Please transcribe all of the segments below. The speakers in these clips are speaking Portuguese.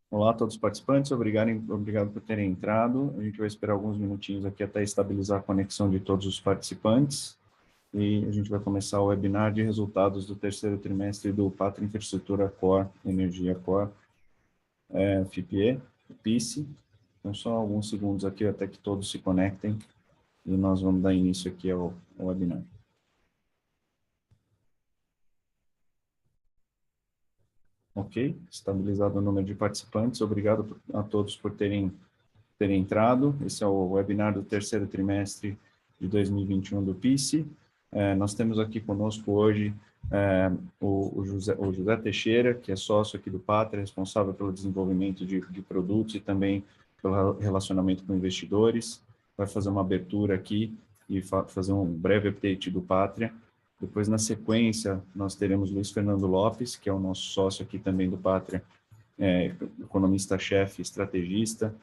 Olá a todos os participantes, obrigado por terem entrado. A gente vai esperar alguns minutinhos aqui até estabilizar a conexão de todos os participantes e a gente vai começar o webinar de resultados do terceiro trimestre do Pátria Infraestrutura Core, Energia Core, FIPE, PICE. Então, só alguns segundos aqui até que todos se conectem e nós vamos dar início aqui ao webinar. Ok, estabilizado o número de participantes, obrigado a todos por terem entrado. Esse é o webinar do terceiro trimestre de 2021 do PICE. Nós temos aqui conosco hoje o José Teixeira, que é sócio aqui do Pátria, responsável pelo desenvolvimento de produtos e também pelo relacionamento com investidores. Vai fazer uma abertura aqui e fazer um breve update do Pátria. Depois, na sequência, nós teremos Luiz Fernando Lopes, que é o nosso sócio aqui também do Pátria, economista-chefe, estrategista,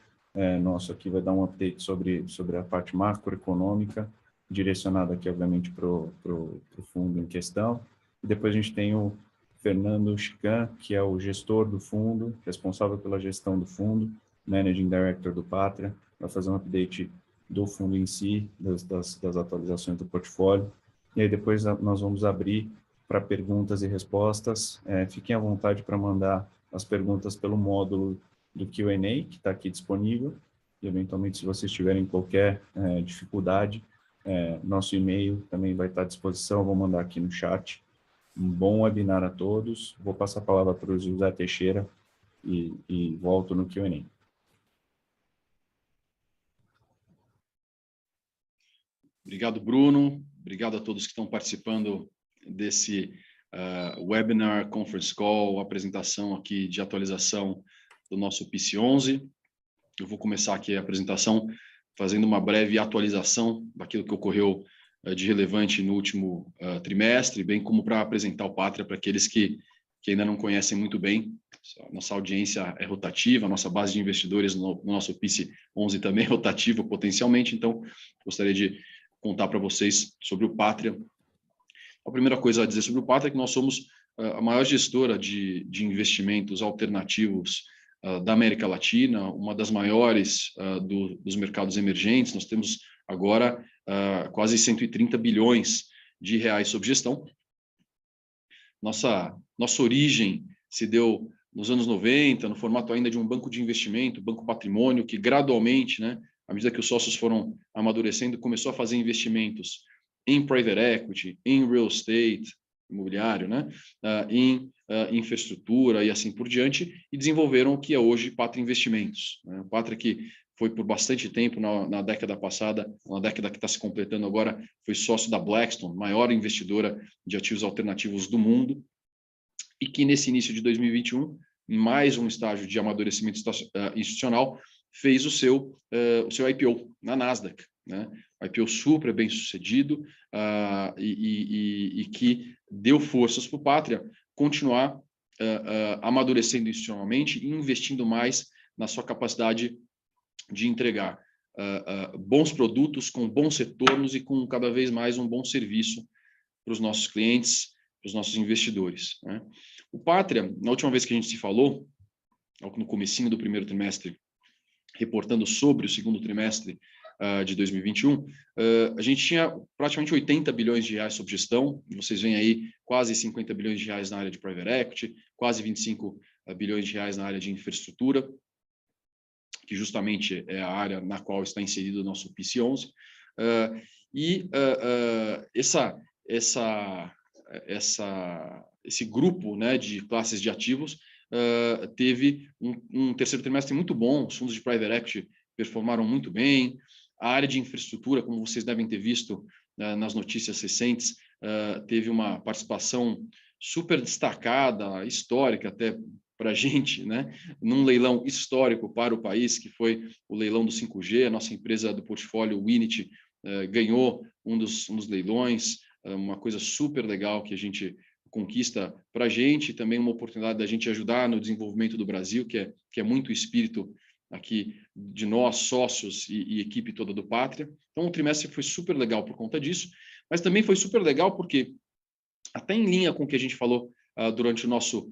nosso aqui vai dar um update sobre a parte macroeconômica, direcionada aqui, obviamente, para o fundo em questão. E depois a gente tem o Fernando Chican, que é o gestor do fundo, responsável pela gestão do fundo, Managing Director do Pátria, vai fazer um update do fundo em si, das atualizações do portfólio. E aí depois nós vamos abrir para perguntas e respostas. Fiquem à vontade para mandar as perguntas pelo módulo do Q&A, que está aqui disponível, e eventualmente, se vocês tiverem qualquer dificuldade, nosso e-mail também vai estar à disposição, eu vou mandar aqui no chat. Um bom webinar a todos, vou passar a palavra para o José Teixeira e volto no Q&A. Obrigado, Bruno. Obrigado a todos que estão participando desse webinar, conference call, apresentação aqui de atualização do nosso PICE 11. Eu vou começar aqui a apresentação fazendo uma breve atualização daquilo que ocorreu de relevante no último trimestre, bem como para apresentar o Pátria para aqueles que ainda não conhecem muito bem. Nossa audiência é rotativa, a nossa base de investidores no nosso PICE 11 também é rotativa potencialmente, então gostaria de contar para vocês sobre o Pátria. A primeira coisa a dizer sobre o Pátria é que nós somos a maior gestora de investimentos alternativos da América Latina, uma das maiores dos mercados emergentes. Nós temos agora quase 130 bilhões de reais sob gestão. Nossa origem se deu nos anos 90, no formato ainda de um banco de investimento, Banco Patrimônio, que gradualmente, né, à medida que os sócios foram amadurecendo, começou a fazer investimentos em private equity, em real estate, imobiliário, né, em infraestrutura e assim por diante, e desenvolveram o que é hoje Pátria Investimentos. Né? Pátria que foi por bastante tempo, na década passada, na década que está se completando agora, foi sócio da Blackstone, maior investidora de ativos alternativos do mundo, e que nesse início de 2021, em mais um estágio de amadurecimento institucional, fez o seu IPO na Nasdaq, né? IPO super bem sucedido e que deu forças para o Pátria continuar amadurecendo institucionalmente e investindo mais na sua capacidade de entregar bons produtos com bons retornos e com cada vez mais um bom serviço para os nossos clientes, para os nossos investidores. Né? O Pátria, na última vez que a gente se falou, no comecinho do primeiro trimestre, reportando sobre o segundo trimestre de 2021, a gente tinha praticamente 80 bilhões de reais sob gestão, vocês veem aí quase 50 bilhões de reais na área de private equity, quase 25 bilhões de reais na área de infraestrutura, que justamente é a área na qual está inserido o nosso PICE 11, esse grupo, né, de classes de ativos teve um terceiro trimestre muito bom, os fundos de private equity performaram muito bem, a área de infraestrutura, como vocês devem ter visto nas notícias recentes, teve uma participação super destacada, histórica até para a gente, né, num leilão histórico para o país, que foi o leilão do 5G, a nossa empresa do portfólio, o Winit, ganhou um dos leilões, uma coisa super legal que a gente conquista para a gente, também uma oportunidade da gente ajudar no desenvolvimento do Brasil, que é muito o espírito aqui de nós, sócios e equipe toda do Pátria. Então, o trimestre foi super legal por conta disso, mas também foi super legal porque, até em linha com o que a gente falou durante o nosso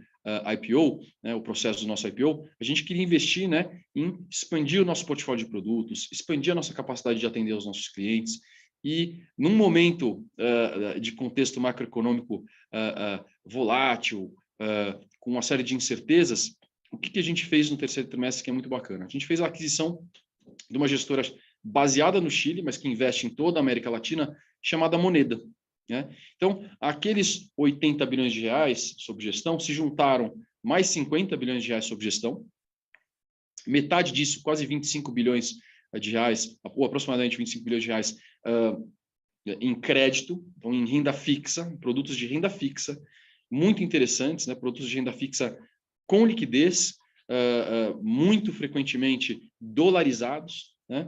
IPO, né, o processo do nosso IPO, a gente queria investir, né, em expandir o nosso portfólio de produtos, expandir a nossa capacidade de atender os nossos clientes. E num momento de contexto macroeconômico volátil, com uma série de incertezas, o que a gente fez no terceiro trimestre que é muito bacana? A gente fez a aquisição de uma gestora baseada no Chile, mas que investe em toda a América Latina, chamada Moneda. Né? Então, aqueles 80 bilhões de reais sob gestão se juntaram mais 50 bilhões de reais sob gestão. Metade disso, quase 25 bilhões de reais, ou aproximadamente 25 bilhões de reais, em crédito, então em renda fixa, produtos de renda fixa, muito interessantes, né? Produtos de renda fixa com liquidez, muito frequentemente dolarizados, né?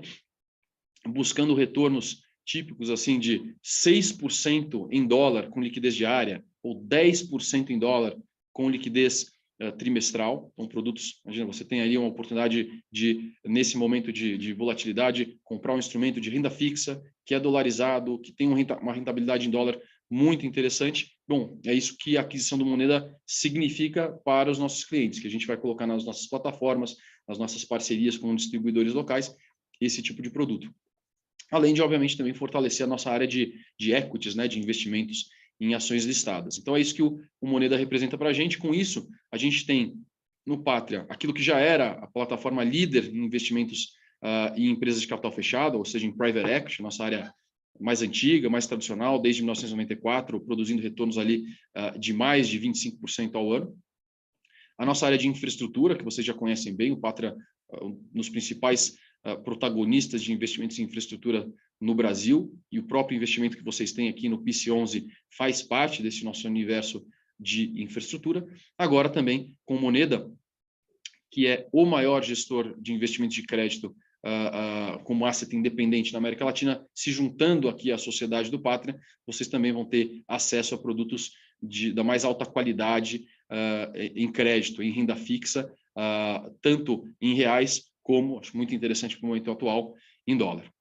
Buscando retornos típicos assim de 6% em dólar com liquidez diária ou 10% em dólar com liquidez trimestral. Então, produtos, imagina, você tem ali uma oportunidade de, nesse momento de volatilidade, comprar um instrumento de renda fixa que é dolarizado, que tem uma rentabilidade em dólar muito interessante. Bom, é isso que a aquisição do Moneda significa para os nossos clientes, que a gente vai colocar nas nossas plataformas, nas nossas parcerias com distribuidores locais, esse tipo de produto. Além de, obviamente, também fortalecer a nossa área de equities, né, de investimentos em ações listadas. Então, é isso que o Moneda representa para a gente. Com isso, a gente tem no Pátria aquilo que já era a plataforma líder em investimentos em empresas de capital fechado, ou seja, em private equity, nossa área mais antiga, mais tradicional, desde 1994, produzindo retornos ali de mais de 25% ao ano. A nossa área de infraestrutura, que vocês já conhecem bem, o Pátria, nos principais protagonistas de investimentos em infraestrutura no Brasil, e o próprio investimento que vocês têm aqui no PIC11 faz parte desse nosso universo de infraestrutura. Agora também com Moneda, que é o maior gestor de investimentos de crédito como asset independente na América Latina, se juntando aqui à sociedade do Pátria, vocês também vão ter acesso a produtos da mais alta qualidade em crédito, em renda fixa, tanto em reais como, acho muito interessante para o momento atual, em dólar.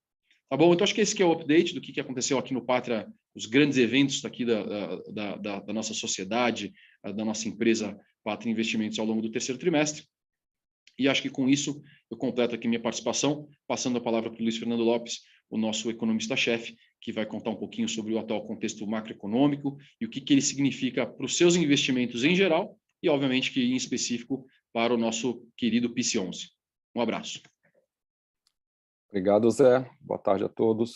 Tá bom? Então, acho que esse que é o update do que aconteceu aqui no Pátria, os grandes eventos aqui da nossa sociedade, da nossa empresa Pátria Investimentos ao longo do terceiro trimestre. E acho que com isso eu completo aqui minha participação, passando a palavra para o Luiz Fernando Lopes, o nosso economista-chefe, que vai contar um pouquinho sobre o atual contexto macroeconômico e o que ele significa para os seus investimentos em geral e, obviamente, que em específico para o nosso querido PIC11. Um abraço. Obrigado, Zé. Boa tarde a todos.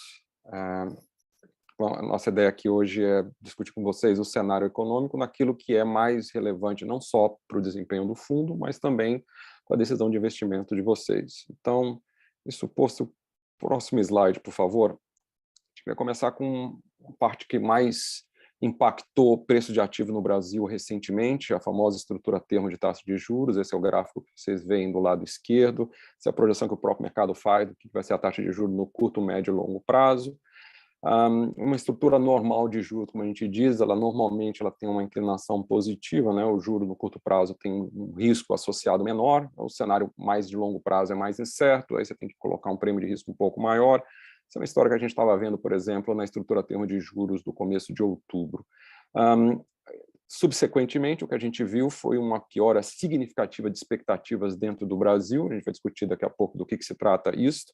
Bom, a nossa ideia aqui hoje é discutir com vocês o cenário econômico naquilo que é mais relevante não só para o desempenho do fundo, mas também para a decisão de investimento de vocês. Então, isso posto, próximo slide, por favor. A gente vai começar com a parte que mais impactou o preço de ativo no Brasil recentemente, a famosa estrutura termo de taxa de juros. Esse é o gráfico que vocês veem do lado esquerdo. Essa é a projeção que o próprio mercado faz do que vai ser a taxa de juros no curto, médio e longo prazo. Uma estrutura normal de juros, como a gente diz, ela normalmente tem uma inclinação positiva, né? O juro no curto prazo tem um risco associado menor, o cenário mais de longo prazo é mais incerto, aí você tem que colocar um prêmio de risco um pouco maior. Essa é uma história que a gente estava vendo, por exemplo, na estrutura termo de juros do começo de outubro. Subsequentemente, o que a gente viu foi uma piora significativa de expectativas dentro do Brasil. A gente vai discutir daqui a pouco do que se trata isso.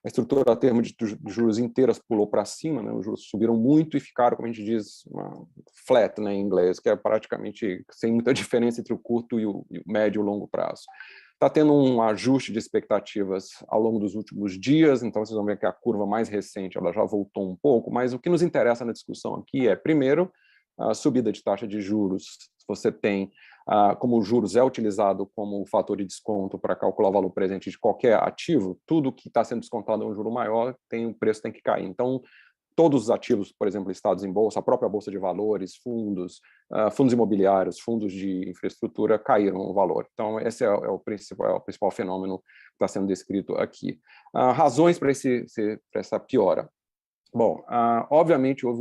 A estrutura a termo de juros inteiras pulou para cima, né? Os juros subiram muito e ficaram, como a gente diz, flat, né, em inglês, que é praticamente sem muita diferença entre o curto e o médio e o longo prazo. Está tendo um ajuste de expectativas ao longo dos últimos dias, então vocês vão ver que a curva mais recente ela já voltou um pouco, mas o que nos interessa na discussão aqui é, primeiro, a subida de taxa de juros. Você tem, como os juros é utilizado como fator de desconto para calcular o valor presente de qualquer ativo, tudo que está sendo descontado é um juro maior, o preço tem que cair. Então, todos os ativos, por exemplo, listados em bolsa, a própria bolsa de valores, fundos imobiliários, fundos de infraestrutura caíram o valor. Então, esse é o principal fenômeno que está sendo descrito aqui. Razões para essa piora. Bom, obviamente houve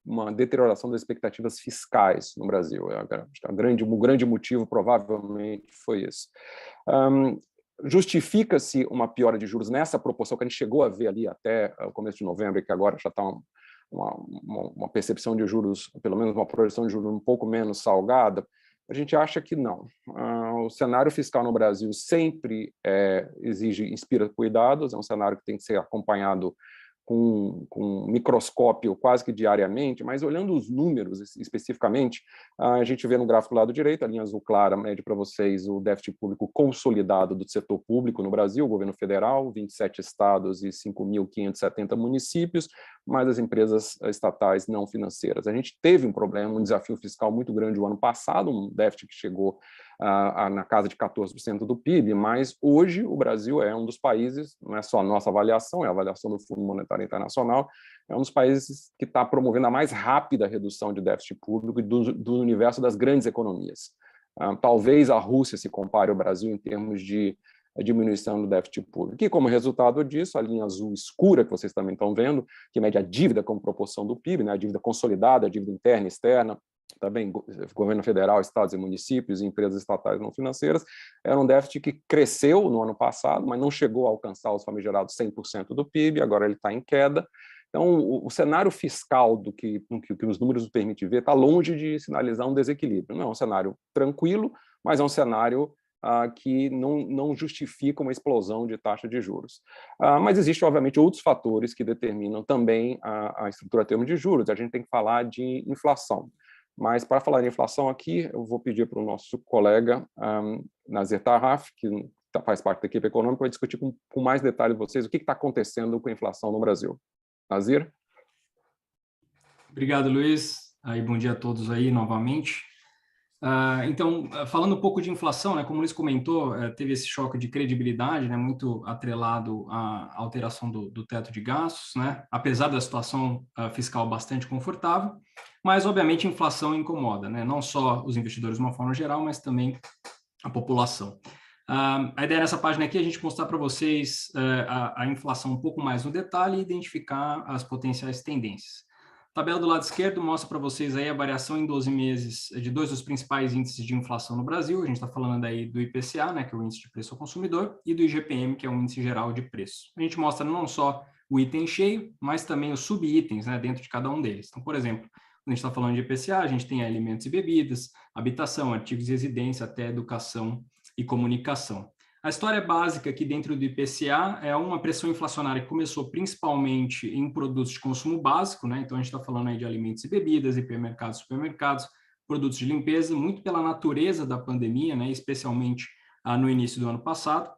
uma deterioração das expectativas fiscais no Brasil. O grande motivo provavelmente foi esse. Justifica-se uma piora de juros nessa proporção que a gente chegou a ver ali até o começo de novembro, e que agora já está uma percepção de juros, pelo menos uma projeção de juros um pouco menos salgada, A gente acha que não. O cenário fiscal no Brasil sempre inspira cuidados, é um cenário que tem que ser acompanhado com um microscópio quase que diariamente, mas olhando os números especificamente, a gente vê no gráfico do lado direito, a linha azul clara mede para vocês o déficit público consolidado do setor público no Brasil, o governo federal, 27 estados e 5.570 municípios, mais as empresas estatais não financeiras. A gente teve um problema, um desafio fiscal muito grande o ano passado, um déficit que chegou na casa de 14% do PIB, mas hoje o Brasil é um dos países, não é só a nossa avaliação, é a avaliação do Fundo Monetário Internacional, é um dos países que está promovendo a mais rápida redução de déficit público do universo das grandes economias. Talvez a Rússia se compare ao Brasil em termos de diminuição do déficit público. E como resultado disso, a linha azul escura que vocês também estão vendo, que mede a dívida como proporção do PIB, né, a dívida consolidada, a dívida interna e externa, também governo federal, estados e municípios e empresas estatais não financeiras, era um déficit que cresceu no ano passado, mas não chegou a alcançar os famigerados 100% do PIB, agora ele está em queda. Então, o cenário fiscal do que os números nos permitem ver está longe de sinalizar um desequilíbrio. Não é um cenário tranquilo, mas é um cenário que não justifica uma explosão de taxa de juros. Mas existem, obviamente, outros fatores que determinam também a estrutura a termo de juros. A gente tem que falar de inflação. Mas, para falar de inflação aqui, eu vou pedir para o nosso colega Nazir Tarraf, que faz parte da equipe econômica, vai discutir com mais detalhe vocês o que está acontecendo com a inflação no Brasil. Nazir? Obrigado, Luiz. Bom dia a todos aí novamente. Então, falando um pouco de inflação, né, como o Luiz comentou, teve esse choque de credibilidade, né, muito atrelado à alteração do teto de gastos, né, apesar da situação fiscal bastante confortável, mas, obviamente, a inflação incomoda, né, não só os investidores de uma forma geral, mas também a população. A ideia nessa página aqui é a gente mostrar para vocês a inflação um pouco mais no detalhe e identificar as potenciais tendências. A tabela do lado esquerdo mostra para vocês aí a variação em 12 meses de dois dos principais índices de inflação no Brasil. A gente está falando aí do IPCA, né, que é o índice de preço ao consumidor, e do IGPM, que é o índice geral de preço. A gente mostra não só o item cheio, mas também os subitens, né, dentro de cada um deles. Então, por exemplo, quando a gente está falando de IPCA, a gente tem alimentos e bebidas, habitação, artigos de residência, até educação e comunicação. A história básica aqui dentro do IPCA é uma pressão inflacionária que começou principalmente em produtos de consumo básico, né? Então a gente está falando aí de alimentos e bebidas, hipermercados, supermercados, produtos de limpeza, muito pela natureza da pandemia, né? Especialmente no início do ano passado.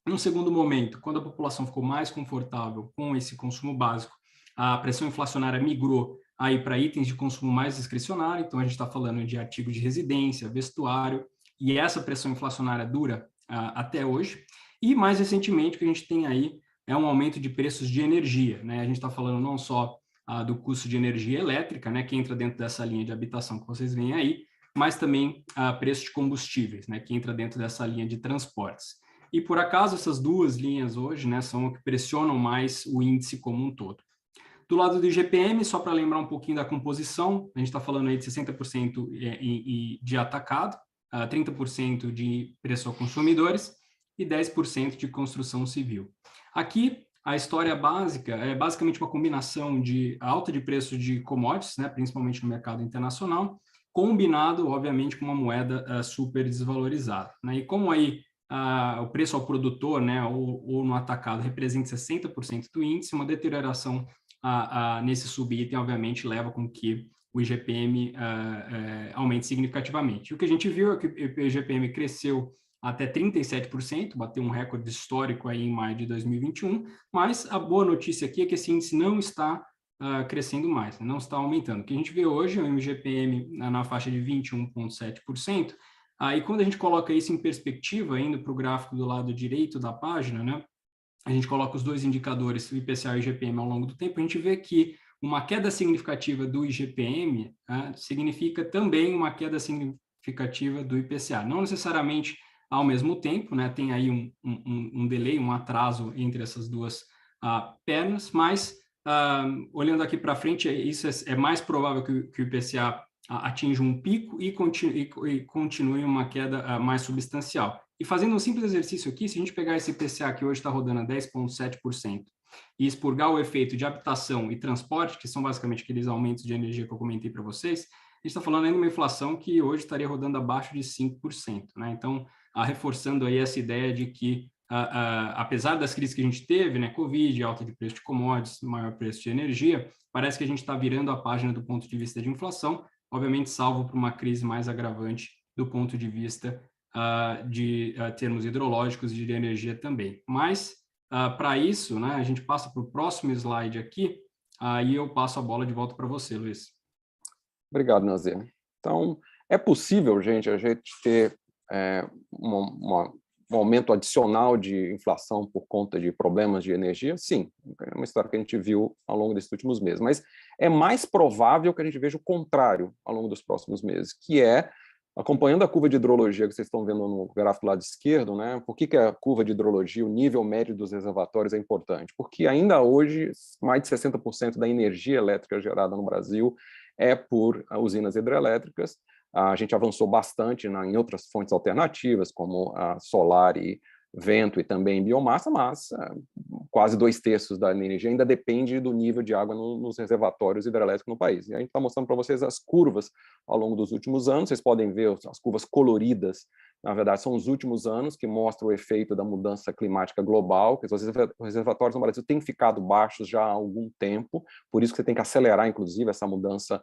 Num segundo momento, quando a população ficou mais confortável com esse consumo básico, a pressão inflacionária migrou aí para itens de consumo mais discricionário, então a gente está falando de artigos de residência, vestuário, e essa pressão inflacionária dura até hoje. E, mais recentemente, o que a gente tem aí é um aumento de preços de energia, né? A gente está falando não só do custo de energia elétrica, né, que entra dentro dessa linha de habitação que vocês veem aí, mas também preço de combustíveis, né, que entra dentro dessa linha de transportes. E, por acaso, essas duas linhas hoje, né, são o que pressionam mais o índice como um todo. Do lado do IGPM, só para lembrar um pouquinho da composição, a gente está falando aí de 60% de atacado, 30% de preço a consumidores e 10% de construção civil. Aqui, a história básica é basicamente uma combinação de alta de preço de commodities, né, principalmente no mercado internacional, combinado, obviamente, com uma moeda super desvalorizada, né? E como aí o preço ao produtor, né, ou no atacado representa 60% do índice, uma deterioração nesse subitem, obviamente, leva com que o IGPM aumente significativamente. O que a gente viu é que o IGPM cresceu até 37%, bateu um recorde histórico aí em maio de 2021, mas a boa notícia aqui é que esse índice não está crescendo mais, não está aumentando. O que a gente vê hoje é um IGPM na faixa de 21,7%, e quando a gente coloca isso em perspectiva, indo para o gráfico do lado direito da página, né, a gente coloca os dois indicadores, o IPCA e o IGPM, ao longo do tempo, a gente vê que uma queda significativa do IGPM significa também uma queda significativa do IPCA. Não necessariamente ao mesmo tempo, né? Tem aí um delay, um atraso entre essas duas pernas, mas olhando aqui para frente, isso é mais provável que o IPCA atinja um pico e continue uma queda mais substancial. E fazendo um simples exercício aqui, se a gente pegar esse IPCA que hoje está rodando a 10,7%, e expurgar o efeito de habitação e transporte, que são basicamente aqueles aumentos de energia que eu comentei para vocês, gente está falando ainda de uma inflação que hoje estaria rodando abaixo de 5%, né? Então, reforçando aí essa ideia de que, apesar das crises que a gente teve, né, Covid, alta de preço de commodities, maior preço de energia, parece que a gente está virando a página do ponto de vista de inflação, obviamente salvo por uma crise mais agravante do ponto de vista de termos hidrológicos e de energia também. Mas, para isso, né, a gente passa para o próximo slide aqui, aí eu passo a bola de volta para você, Luiz. Obrigado, Nazir. Então, é possível, gente, a gente ter um aumento adicional de inflação por conta de problemas de energia? Sim, é uma história que a gente viu ao longo desses últimos meses, mas é mais provável que a gente veja o contrário ao longo dos próximos meses, que é, acompanhando a curva de hidrologia que vocês estão vendo no gráfico do lado esquerdo, né? Por que a curva de hidrologia, o nível médio dos reservatórios é importante? Porque ainda hoje, mais de 60% da energia elétrica gerada no Brasil é por usinas hidrelétricas. A gente avançou bastante em outras fontes alternativas, como a solar e vento e também biomassa, mas quase 2/3 da energia ainda depende do nível de água nos reservatórios hidrelétricos no país. E a gente está mostrando para vocês as curvas ao longo dos últimos anos. Vocês podem ver as curvas coloridas, na verdade, são os últimos anos que mostram o efeito da mudança climática global, que os reservatórios no Brasil têm ficado baixos já há algum tempo, por isso que você tem que acelerar, inclusive, essa mudança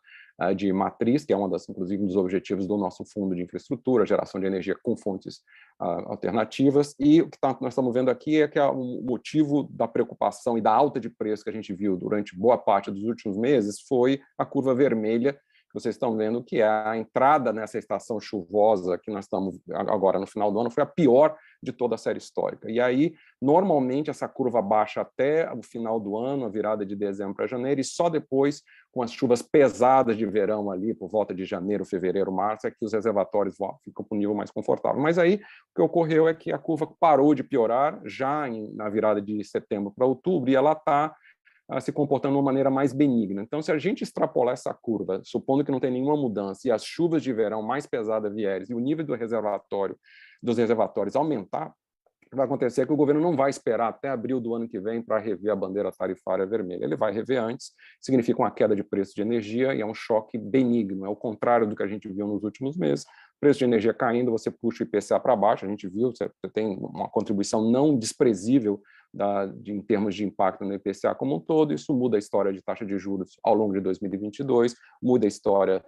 de matriz, que é inclusive, um dos objetivos do nosso fundo de infraestrutura, geração de energia com fontes alternativas. E o que nós estamos vendo aqui é que o motivo da preocupação e da alta de preço que a gente viu durante boa parte dos últimos meses foi a curva vermelha, que vocês estão vendo, que é a entrada nessa estação chuvosa que nós estamos agora no final do ano, foi a pior de toda a série histórica. E aí, normalmente, essa curva baixa até o final do ano, a virada de dezembro para janeiro, e só depois, com as chuvas pesadas de verão ali, por volta de janeiro, fevereiro, março, é que os reservatórios ficam para um nível mais confortável. Mas aí, o que ocorreu é que a curva parou de piorar já na virada de setembro para outubro, e ela está se comportando de uma maneira mais benigna. Então, se a gente extrapolar essa curva, supondo que não tem nenhuma mudança, e as chuvas de verão mais pesadas vierem, e o nível dos reservatórios aumentar, o que vai acontecer é que o governo não vai esperar até abril do ano que vem para rever a bandeira tarifária vermelha. Ele vai rever antes, significa uma queda de preço de energia e é um choque benigno, é o contrário do que a gente viu nos últimos meses. Preço de energia caindo, você puxa o IPCA para baixo, a gente viu, você tem uma contribuição não desprezível em termos de impacto no IPCA como um todo. Isso muda a história de taxa de juros ao longo de 2022, muda a história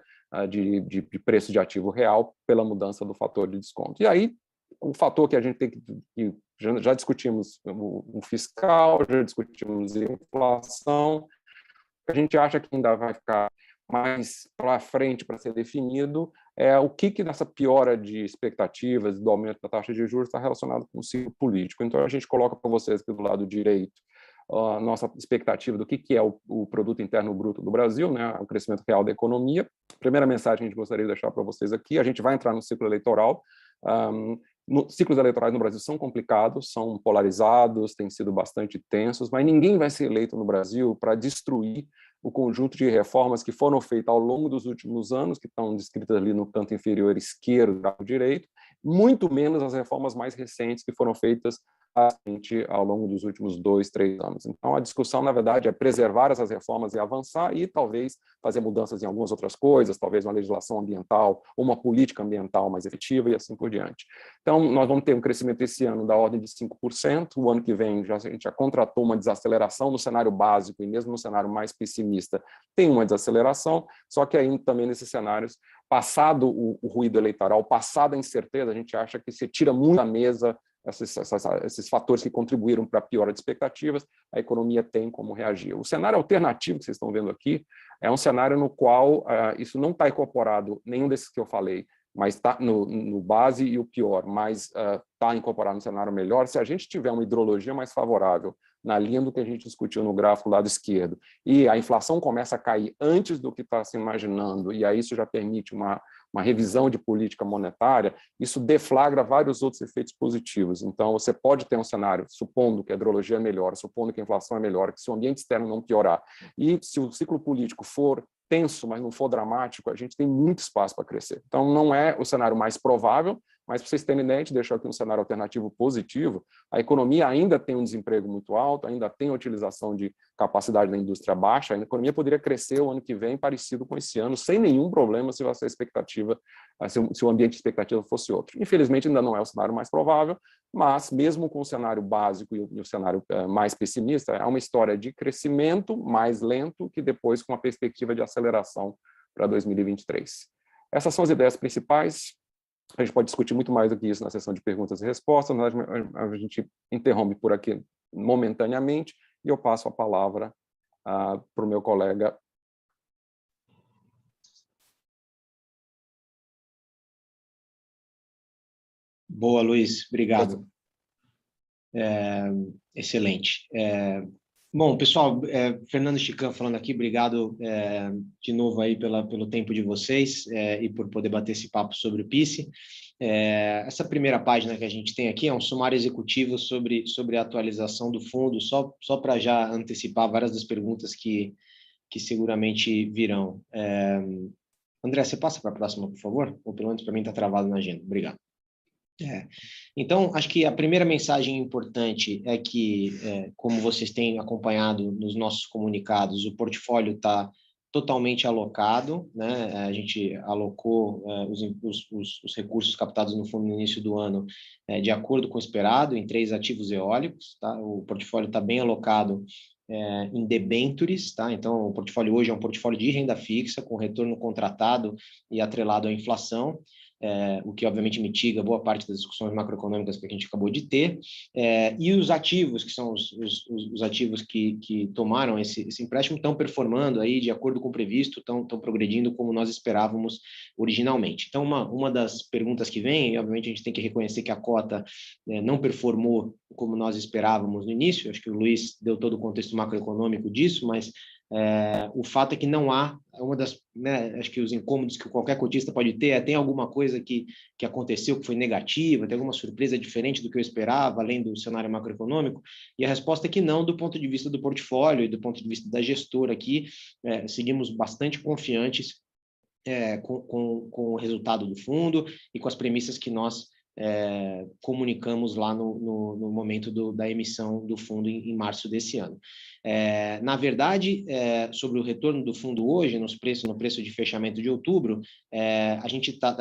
de preço de ativo real pela mudança do fator de desconto. E aí, o fator que a gente tem que já discutimos o fiscal, já discutimos a inflação, a gente acha que ainda vai ficar mais para frente para ser definido é o que nessa piora de expectativas do aumento da taxa de juros está relacionado com o ciclo político. Então, a gente coloca para vocês aqui do lado direito a nossa expectativa do que é o produto interno bruto do Brasil, né, o crescimento real da economia. Primeira mensagem que a gente gostaria de deixar para vocês aqui, a gente vai entrar no ciclo eleitoral. Ciclos eleitorais no Brasil são complicados, são polarizados, têm sido bastante tensos, mas ninguém vai ser eleito no Brasil para destruir o conjunto de reformas que foram feitas ao longo dos últimos anos, que estão descritas ali no canto inferior esquerdo do direito, muito menos as reformas mais recentes que foram feitas ao longo dos últimos 2, 3 anos. Então, a discussão, na verdade, é preservar essas reformas e avançar e talvez fazer mudanças em algumas outras coisas, talvez uma legislação ambiental, uma política ambiental mais efetiva e assim por diante. Então, nós vamos ter um crescimento esse ano da ordem de 5%, o ano que vem a gente já contratou uma desaceleração no cenário básico e mesmo no cenário mais pessimista tem uma desaceleração, só que ainda também nesses cenários, passado o ruído eleitoral, passada a incerteza, a gente acha que se tira muito da mesa esses fatores que contribuíram para a piora de expectativas, a economia tem como reagir. O cenário alternativo que vocês estão vendo aqui é um cenário no qual isso não está incorporado, nenhum desses que eu falei, mas está no base e o pior, mas está incorporado no cenário melhor. Se a gente tiver uma hidrologia mais favorável, na linha do que a gente discutiu no gráfico do lado esquerdo, e a inflação começa a cair antes do que está se imaginando, e aí isso já permite uma revisão de política monetária, isso deflagra vários outros efeitos positivos. Então, você pode ter um cenário, supondo que a hidrologia é melhor, supondo que a inflação é melhor, que se o ambiente externo não piorar, e se o ciclo político for tenso, mas não for dramático, a gente tem muito espaço para crescer. Então, não é o cenário mais provável, Mas, para vocês terem ideia, a gente deixou aqui um cenário alternativo positivo. A economia ainda tem um desemprego muito alto, ainda tem a utilização de capacidade da indústria baixa, a economia poderia crescer o ano que vem parecido com esse ano, sem nenhum problema se a expectativa, se o ambiente de expectativa fosse outro. Infelizmente, ainda não é o cenário mais provável, mas mesmo com o cenário básico e o cenário mais pessimista, é uma história de crescimento mais lento que depois com uma perspectiva de aceleração para 2023. Essas são as ideias principais. A gente pode discutir muito mais do que isso na sessão de perguntas e respostas, mas a gente interrompe por aqui momentaneamente e eu passo a palavra para o meu colega. Boa, Luiz, obrigado. Excelente. Bom, pessoal, Fernando Chican falando aqui, obrigado de novo aí pelo tempo de vocês e por poder bater esse papo sobre o PICE. Essa primeira página que a gente tem aqui é um sumário executivo sobre a atualização do fundo, só para já antecipar várias das perguntas que seguramente virão. André, você passa para a próxima, por favor? Ou pelo menos para mim está travado na agenda. Obrigado. Então, acho que a primeira mensagem importante é que, como vocês têm acompanhado nos nossos comunicados, o portfólio está totalmente alocado, né? A gente alocou os recursos captados no fundo no início do ano de acordo com o esperado, em 3 ativos eólicos, tá? O portfólio está bem alocado em debentures, tá? Então, o portfólio hoje é um portfólio de renda fixa, com retorno contratado e atrelado à inflação, o que obviamente mitiga boa parte das discussões macroeconômicas que a gente acabou de ter, e os ativos, que são os ativos que tomaram esse empréstimo, estão performando aí de acordo com o previsto, estão progredindo como nós esperávamos originalmente. Então, uma das perguntas que vem, e obviamente a gente tem que reconhecer que a cota não performou como nós esperávamos no início, acho que o Luiz deu todo o contexto macroeconômico disso, mas o fato é que não há, uma das, né, acho que os incômodos que qualquer cotista pode ter tem alguma coisa que aconteceu que foi negativa, tem alguma surpresa diferente do que eu esperava, além do cenário macroeconômico, e a resposta é que não, do ponto de vista do portfólio e do ponto de vista da gestora aqui, seguimos bastante confiantes com o resultado do fundo e com as premissas que nós comunicamos lá no momento da emissão do fundo em março desse ano. Na verdade, sobre o retorno do fundo hoje, no preço de fechamento de outubro,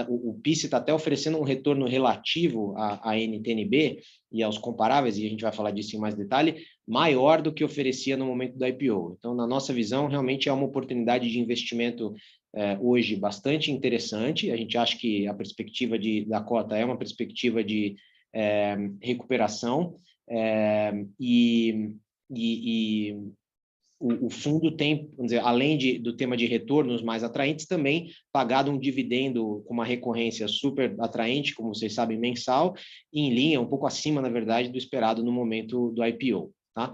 o PICE está até oferecendo um retorno relativo à NTNB e aos comparáveis, e a gente vai falar disso em mais detalhe, maior do que oferecia no momento do IPO. Então, na nossa visão, realmente é uma oportunidade de investimento hoje bastante interessante. A gente acha que a perspectiva da cota é uma perspectiva de recuperação e o fundo tem, vamos dizer, além do tema de retornos mais atraentes, também pagado um dividendo com uma recorrência super atraente, como vocês sabem, mensal, em linha, um pouco acima, na verdade, do esperado no momento do IPO. Tá?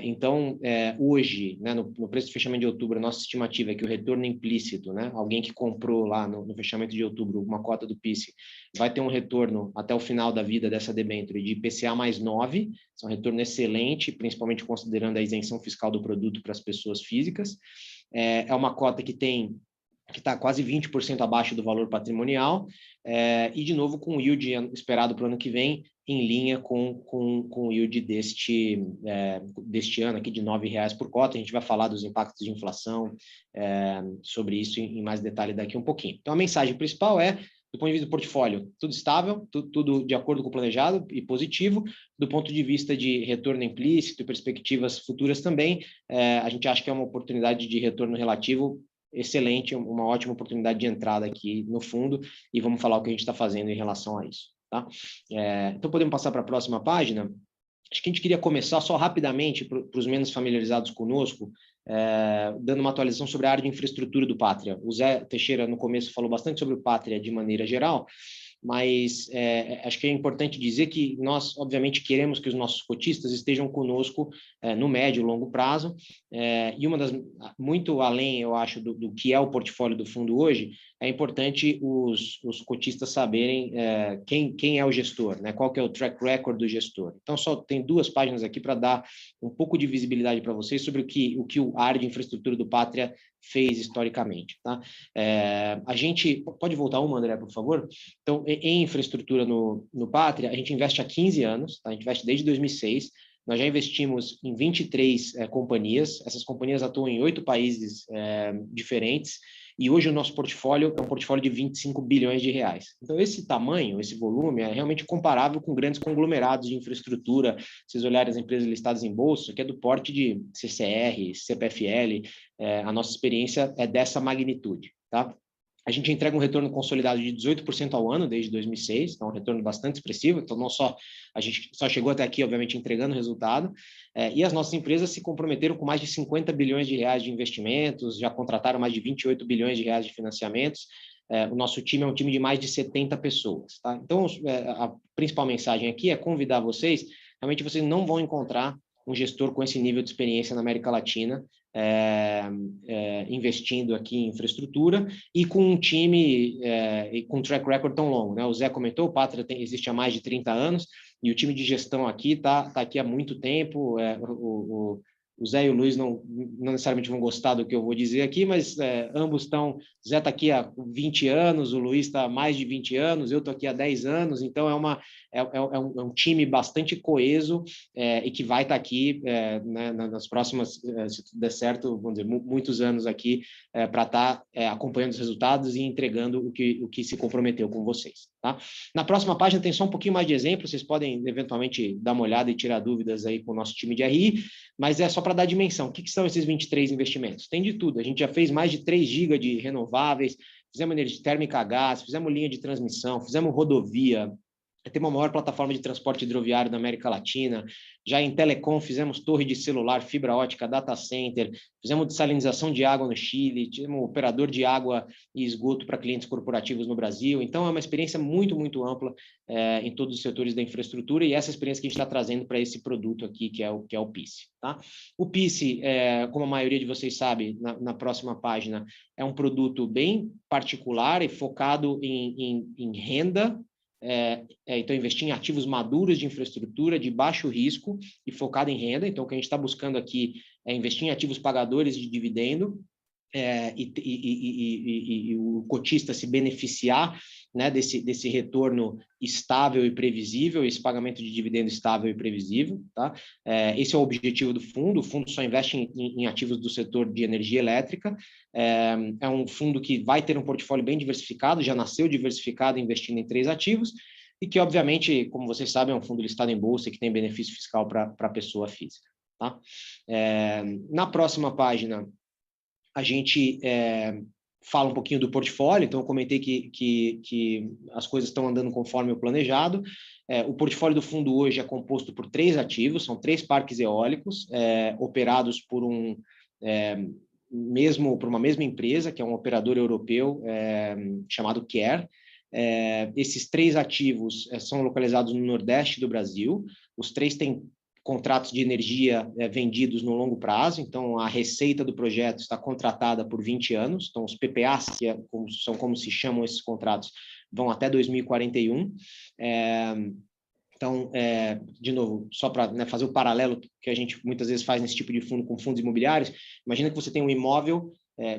Então, hoje, né, no preço de fechamento de outubro, a nossa estimativa é que o retorno implícito, né, alguém que comprou lá no fechamento de outubro uma cota do PICE, vai ter um retorno até o final da vida dessa debênture de IPCA mais 9, é um retorno excelente, principalmente considerando a isenção fiscal do produto para as pessoas físicas. É uma cota que está quase 20% abaixo do valor patrimonial, e, de novo, com o yield esperado para o ano que vem, em linha com o yield deste ano aqui de R$9 por cota. A gente vai falar dos impactos de inflação, sobre isso em mais detalhe daqui um pouquinho. Então, a mensagem principal do ponto de vista do portfólio, tudo estável, tudo de acordo com o planejado e positivo. Do ponto de vista de retorno implícito e perspectivas futuras também, a gente acha que é uma oportunidade de retorno relativo excelente, uma ótima oportunidade de entrada aqui no fundo, e vamos falar o que a gente está fazendo em relação a isso. Tá? Então, podemos passar para a próxima página. Acho que a gente queria começar só rapidamente, para os menos familiarizados conosco, dando uma atualização sobre a área de infraestrutura do Pátria. O Zé Teixeira, no começo, falou bastante sobre o Pátria de maneira geral, mas acho que é importante dizer que nós, obviamente, queremos que os nossos cotistas estejam conosco no médio e longo prazo, e muito além, eu acho, do que é o portfólio do fundo hoje, é importante os cotistas saberem quem é o gestor, né? Qual que é o track record do gestor. Então, só tem 2 páginas aqui para dar um pouco de visibilidade para vocês sobre o que a área de infraestrutura do Pátria fez historicamente. Tá? A gente... Pode voltar uma, André, por favor? Então, em infraestrutura no Pátria, a gente investe há 15 anos, tá? A gente investe desde 2006. Nós já investimos em 23 companhias. Essas companhias atuam em 8 países diferentes. E hoje o nosso portfólio é um portfólio de 25 bilhões de reais. Então, esse tamanho, esse volume é realmente comparável com grandes conglomerados de infraestrutura. Se vocês olharem as empresas listadas em bolsa, que é do porte de CCR, CPFL, a nossa experiência é dessa magnitude, tá? A gente entrega um retorno consolidado de 18% ao ano desde 2006, então um retorno bastante expressivo. Então, não só a gente só chegou até aqui, obviamente, entregando resultado, e as nossas empresas se comprometeram com mais de 50 bilhões de reais de investimentos, já contrataram mais de 28 bilhões de reais de financiamentos. O nosso time é um time de mais de 70 pessoas, tá? Então, a principal mensagem aqui é convidar vocês, realmente vocês não vão encontrar um gestor com esse nível de experiência na América Latina, investindo aqui em infraestrutura e com um time e com um track record tão longo, né? O Zé comentou, o Pátria existe há mais de 30 anos e o time de gestão aqui está aqui há muito tempo. O Zé e o Luiz não necessariamente vão gostar do que eu vou dizer aqui, mas ambos estão... O Zé está aqui há 20 anos, o Luiz está há mais de 20 anos, eu estou aqui há 10 anos, então é um time bastante coeso e que vai estar aqui né, nas próximas, se tudo der certo, vamos dizer, muitos anos aqui para estar acompanhando os resultados e entregando o que se comprometeu com vocês. Tá? Na próxima página tem só um pouquinho mais de exemplo, vocês podem eventualmente dar uma olhada e tirar dúvidas aí com o nosso time de RI, mas é só para dar dimensão. O que são esses 23 investimentos? Tem de tudo. A gente já fez mais de 3 GB de renováveis, fizemos energia térmica a gás, fizemos linha de transmissão, fizemos rodovia, tem uma maior plataforma de transporte hidroviário da América Latina. Já em telecom, fizemos torre de celular, fibra ótica, data center, fizemos dessalinização de água no Chile, tivemos operador de água e esgoto para clientes corporativos no Brasil. Então, é uma experiência muito, muito ampla em todos os setores da infraestrutura e essa experiência que a gente está trazendo para esse produto aqui, que é o PICE. Tá? O PICE, como a maioria de vocês sabe, na próxima página, é um produto bem particular e focado em renda. Então, investir em ativos maduros de infraestrutura de baixo risco e focado em renda. Então, o que a gente está buscando aqui é investir em ativos pagadores de dividendo e o cotista se beneficiar, né, desse retorno estável e previsível, esse pagamento de dividendo estável e previsível. Tá? Esse é o objetivo do fundo. O fundo só investe em ativos do setor de energia elétrica. É um fundo que vai ter um portfólio bem diversificado, já nasceu diversificado investindo em 3 ativos, e que, obviamente, como vocês sabem, é um fundo listado em bolsa e que tem benefício fiscal para a pessoa física. Tá? Na próxima página, a gente fala um pouquinho do portfólio. Então, eu comentei que as coisas estão andando conforme o planejado. O portfólio do fundo hoje é composto por 3 ativos, são 3 parques eólicos operados por uma mesma empresa, que é um operador europeu chamado Care. Esses 3 ativos são localizados no Nordeste do Brasil. Os 3 têm contratos de energia vendidos no longo prazo, então a receita do projeto está contratada por 20 anos, então os PPAs, são como se chamam esses contratos, vão até 2041. Então, de novo, só para fazer o paralelo que a gente muitas vezes faz nesse tipo de fundo com fundos imobiliários, imagina que você tem um imóvel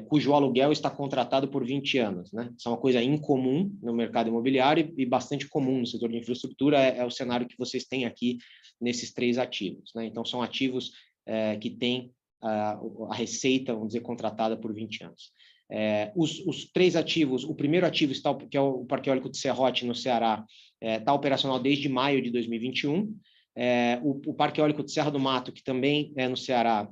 cujo aluguel está contratado por 20 anos. Né? Isso é uma coisa incomum no mercado imobiliário e bastante comum no setor de infraestrutura, é o cenário que vocês têm aqui nesses 3 ativos. Né? Então, são ativos que têm a receita, vamos dizer, contratada por 20 anos. Os 3 ativos, o primeiro ativo, que é o Parque Eólico de Serrote, no Ceará, está operacional desde maio de 2021. O Parque Eólico de Serra do Mato, que também é no Ceará,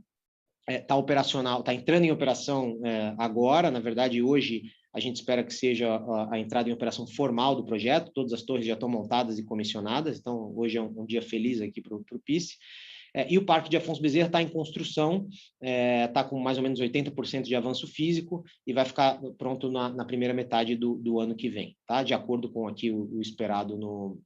está operacional, está entrando em operação agora. Na verdade, hoje a gente espera que seja a entrada em operação formal do projeto. Todas as torres já estão montadas e comissionadas, então hoje é um dia feliz aqui para o PICE. E o Parque de Afonso Bezerra está em construção, está com mais ou menos 80% de avanço físico e vai ficar pronto na primeira metade do ano que vem, tá? De acordo com aqui o esperado no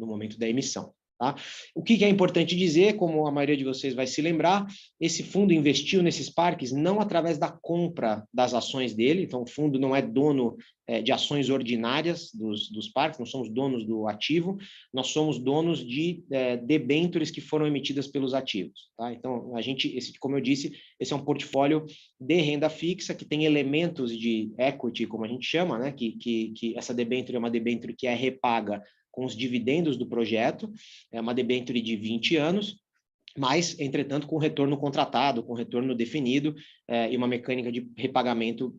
momento da emissão. Tá? O que é importante dizer, como a maioria de vocês vai se lembrar, esse fundo investiu nesses parques não através da compra das ações dele, então o fundo não é dono de ações ordinárias dos parques, nós somos donos do ativo, nós somos donos de debêntures que foram emitidas pelos ativos. Tá? Então, como eu disse, esse é um portfólio de renda fixa que tem elementos de equity, como a gente chama, né? que essa debênture é uma debênture que é repaga com os dividendos do projeto, é uma debênture de 20 anos, mas, entretanto, com retorno contratado, com retorno definido e uma mecânica de repagamento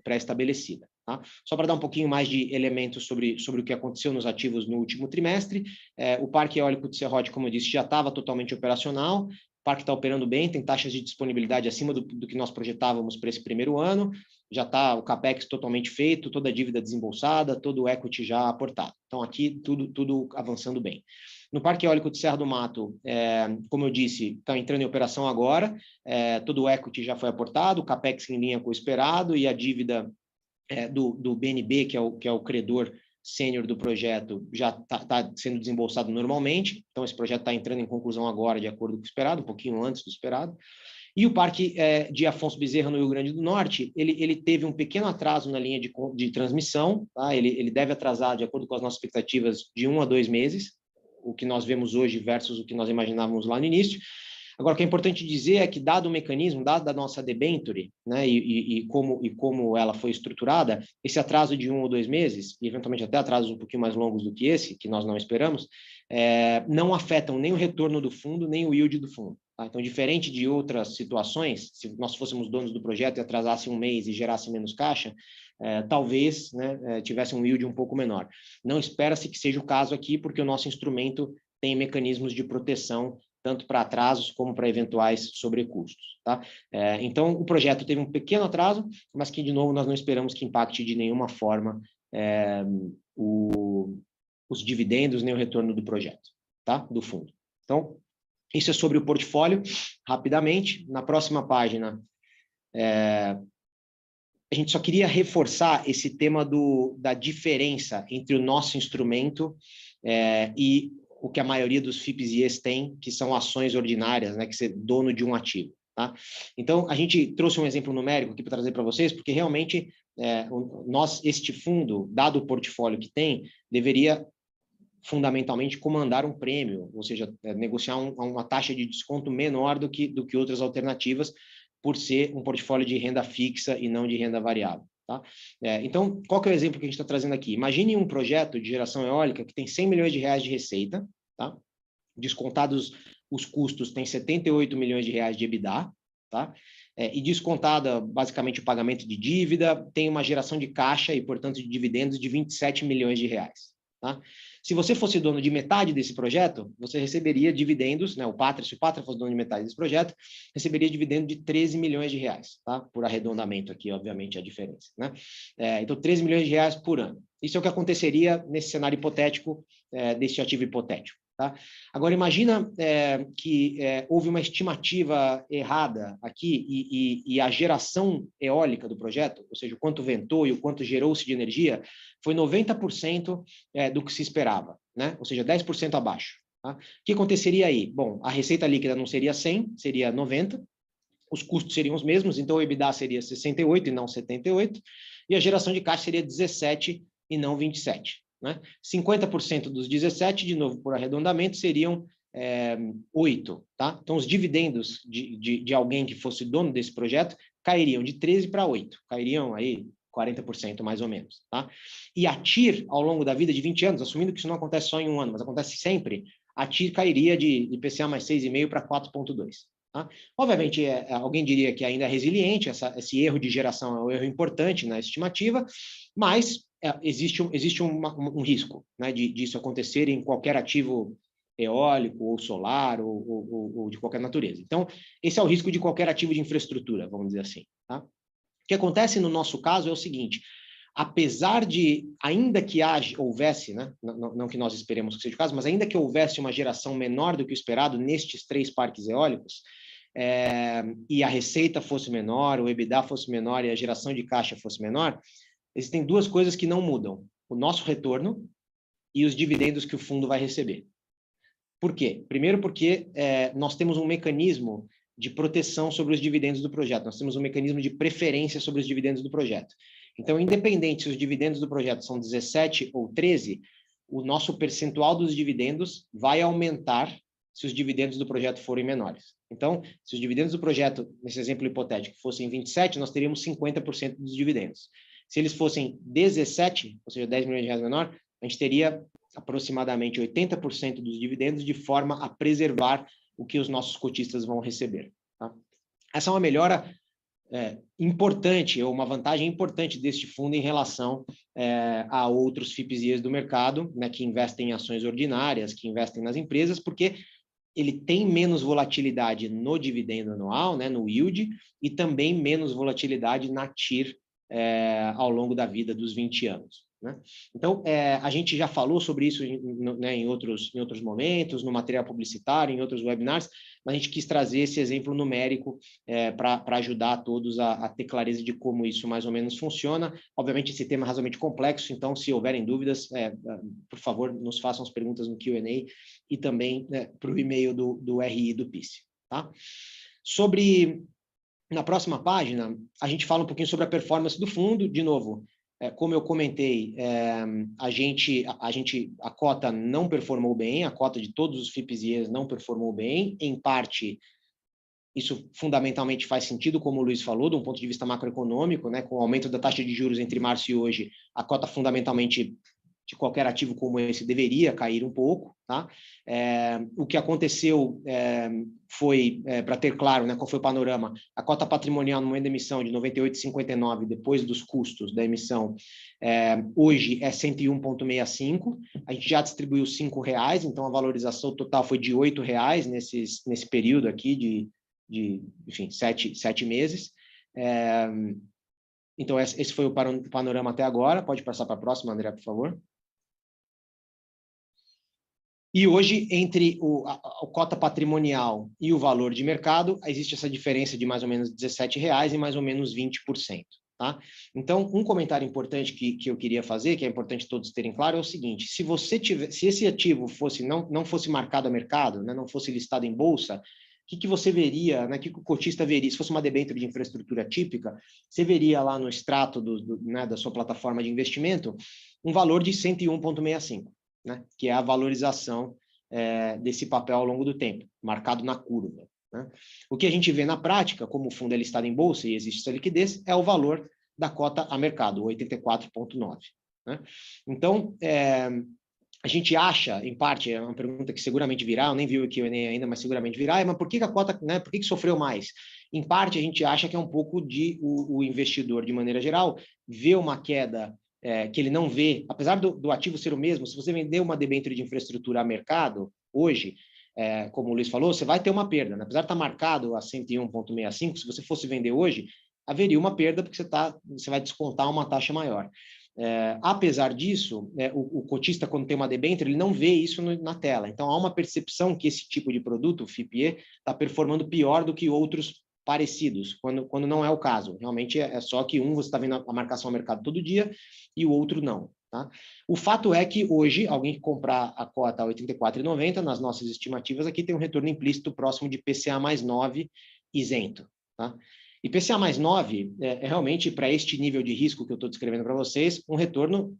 pré-estabelecida. Tá? Só para dar um pouquinho mais de elementos sobre o que aconteceu nos ativos no último trimestre, o Parque Eólico de Serrote, como eu disse, já estava totalmente operacional, o parque está operando bem, tem taxas de disponibilidade acima do que nós projetávamos para esse primeiro ano, já está o CAPEX totalmente feito, toda a dívida desembolsada, todo o equity já aportado. Então, aqui, tudo avançando bem. No Parque Eólico de Serra do Mato, como eu disse, está entrando em operação agora, todo o equity já foi aportado, o CAPEX em linha com o esperado e a dívida do BNB, que é o credor sênior do projeto, já está sendo desembolsado normalmente. Então, esse projeto está entrando em conclusão agora, de acordo com o esperado, um pouquinho antes do esperado. E o Parque de Afonso Bezerra, no Rio Grande do Norte, ele teve um pequeno atraso na linha de transmissão, tá? Ele deve atrasar, de acordo com as nossas expectativas, de 1 a 2 meses, o que nós vemos hoje versus o que nós imaginávamos lá no início. Agora, o que é importante dizer é que, dado o mecanismo, dado a nossa debenture, né, e como ela foi estruturada, esse atraso de 1 ou 2 meses, e eventualmente até atrasos um pouquinho mais longos do que esse, que nós não esperamos, não afetam nem o retorno do fundo, nem o yield do fundo. Tá? Então, diferente de outras situações, se nós fôssemos donos do projeto e atrasasse 1 mês e gerasse menos caixa, talvez, né, tivesse um yield um pouco menor. Não espera-se que seja o caso aqui, porque o nosso instrumento tem mecanismos de proteção tanto para atrasos como para eventuais sobrecustos. Tá? Então, o projeto teve um pequeno atraso, mas que, de novo, nós não esperamos que impacte de nenhuma forma os dividendos nem o retorno do projeto, tá? Do fundo. Então, isso é sobre o portfólio. Rapidamente, na próxima página, a gente só queria reforçar esse tema da diferença entre o nosso instrumento e o que a maioria dos FIPs e ES tem, que são ações ordinárias, né, que ser dono de um ativo. Tá? Então, a gente trouxe um exemplo numérico aqui para trazer para vocês, porque realmente este fundo, dado o portfólio que tem, deveria fundamentalmente comandar um prêmio, ou seja, negociar uma taxa de desconto menor do que outras alternativas, por ser um portfólio de renda fixa e não de renda variável. Tá? Então, qual que é o exemplo que a gente está trazendo aqui? Imagine um projeto de geração eólica que tem 100 milhões de reais de receita, tá? Descontados os custos, tem 78 milhões de reais de EBITDA, tá? E descontada basicamente o pagamento de dívida, tem uma geração de caixa e, portanto, de dividendos de 27 milhões de reais. Tá? Se você fosse dono de metade desse projeto, você receberia dividendos, né? Se o Pátria fosse dono de metade desse projeto, receberia dividendo de 13 milhões de reais, tá? Por arredondamento aqui, obviamente, a diferença, né? Então, 13 milhões de reais por ano. Isso é o que aconteceria nesse cenário hipotético, desse ativo hipotético. Tá? Agora, imagina que houve uma estimativa errada aqui e a geração eólica do projeto, ou seja, o quanto ventou e o quanto gerou-se de energia, foi 90% do que se esperava, né? Ou seja, 10% abaixo. Tá? O que aconteceria aí? Bom, a receita líquida não seria 100, seria 90, os custos seriam os mesmos, então o EBITDA seria 68 e não 78, e a geração de caixa seria 17 e não 27. Né? 50% dos 17, de novo, por arredondamento, seriam 8. Tá? Então, os dividendos de alguém que fosse dono desse projeto cairiam de 13 para 8. Cairiam aí 40% mais ou menos. Tá? E a TIR, ao longo da vida de 20 anos, assumindo que isso não acontece só em um ano, mas acontece sempre, a TIR cairia de IPCA mais 6,5 para 4,2. Tá? Obviamente, alguém diria que ainda é resiliente, esse erro de geração é um erro importante na estimativa, mas existe um risco, né, disso acontecer em qualquer ativo eólico ou solar ou de qualquer natureza. Então, esse é o risco de qualquer ativo de infraestrutura, vamos dizer assim. Tá? O que acontece no nosso caso é o seguinte: apesar de, ainda que houvesse, né, não que nós esperemos que seja o caso, mas ainda que houvesse uma geração menor do que o esperado nestes 3 parques eólicos, e a receita fosse menor, o EBITDA fosse menor e a geração de caixa fosse menor, existem 2 coisas que não mudam: o nosso retorno e os dividendos que o fundo vai receber. Por quê? Primeiro porque nós temos um mecanismo de proteção sobre os dividendos do projeto, nós temos um mecanismo de preferência sobre os dividendos do projeto. Então, independente se os dividendos do projeto são 17 ou 13, o nosso percentual dos dividendos vai aumentar se os dividendos do projeto forem menores. Então, se os dividendos do projeto, nesse exemplo hipotético, fossem 27, nós teríamos 50% dos dividendos. Se eles fossem 17, ou seja, 10 milhões de reais menor, a gente teria aproximadamente 80% dos dividendos de forma a preservar o que os nossos cotistas vão receber. Tá? Essa é uma melhora importante, ou uma vantagem importante deste fundo em relação a outros FIPS do mercado, né, que investem em ações ordinárias, que investem nas empresas, porque ele tem menos volatilidade no dividendo anual, né, no yield, e também menos volatilidade na TIR ao longo da vida dos 20 anos. Né? Então, a gente já falou sobre isso né, em outros momentos, no material publicitário, em outros webinars, mas a gente quis trazer esse exemplo numérico para ajudar a todos a ter clareza de como isso mais ou menos funciona. Obviamente, esse tema é razoavelmente complexo, então, se houverem dúvidas, por favor, nos façam as perguntas no Q&A e também para o e-mail do RI do PICE. Tá? Na próxima página, a gente fala um pouquinho sobre a performance do fundo. De novo, como eu comentei, a cota não performou bem, a cota de todos os FIPS não performou bem. Em parte, isso fundamentalmente faz sentido, como o Luiz falou, de um ponto de vista macroeconômico, né? Com o aumento da taxa de juros entre março e hoje, a cota fundamentalmente de qualquer ativo como esse deveria cair um pouco. Tá? O que aconteceu foi, para ter claro, né, qual foi o panorama, a cota patrimonial no momento da emissão de 98,59, depois dos custos da emissão, hoje é 101,65, a gente já distribuiu R$5, então a valorização total foi de R$8 nesse período aqui enfim, 7 meses. Então, esse foi o panorama até agora. Pode passar para a próxima, André, por favor. E hoje, entre a cota patrimonial e o valor de mercado, existe essa diferença de mais ou menos R$17 e mais ou menos 20%. Tá? Então, um comentário importante que eu queria fazer, que é importante todos terem claro, é o seguinte: se esse ativo não fosse marcado a mercado, né, não fosse listado em bolsa, o que você veria, né, o que o cotista veria? Se fosse uma debênture de infraestrutura típica, você veria lá no extrato né, da sua plataforma de investimento um valor de 101,65. Né, que é a valorização desse papel ao longo do tempo, marcado na curva. Né? O que a gente vê na prática, como o fundo é listado em bolsa e existe essa liquidez, é o valor da cota a mercado, 84,9. Né? Então, a gente acha, em parte, é uma pergunta que seguramente virá, eu nem vi o Q&A ainda, mas seguramente virá, mas por que a cota, né, por que sofreu mais? Em parte, a gente acha que é um pouco de o investidor, de maneira geral, vê uma queda que ele não vê, apesar do ativo ser o mesmo. Se você vender uma debênture de infraestrutura a mercado, hoje, como o Luiz falou, você vai ter uma perda. Né? Apesar de estar marcado a 101,65, se você fosse vender hoje, haveria uma perda, porque você vai descontar uma taxa maior. Apesar disso, o cotista, quando tem uma debênture, ele não vê isso na tela. Então, há uma percepção que esse tipo de produto, o FIPE, está performando pior do que outros parecidos, quando não é o caso. Realmente é só que você está vendo a marcação ao mercado todo dia e o outro não. Tá? O fato é que hoje, alguém que comprar a cota a R$ 84,90, nas nossas estimativas aqui, tem um retorno implícito próximo de IPCA mais 9 isento. Tá? IPCA mais 9 é realmente, para este nível de risco que eu estou descrevendo para vocês, um retorno,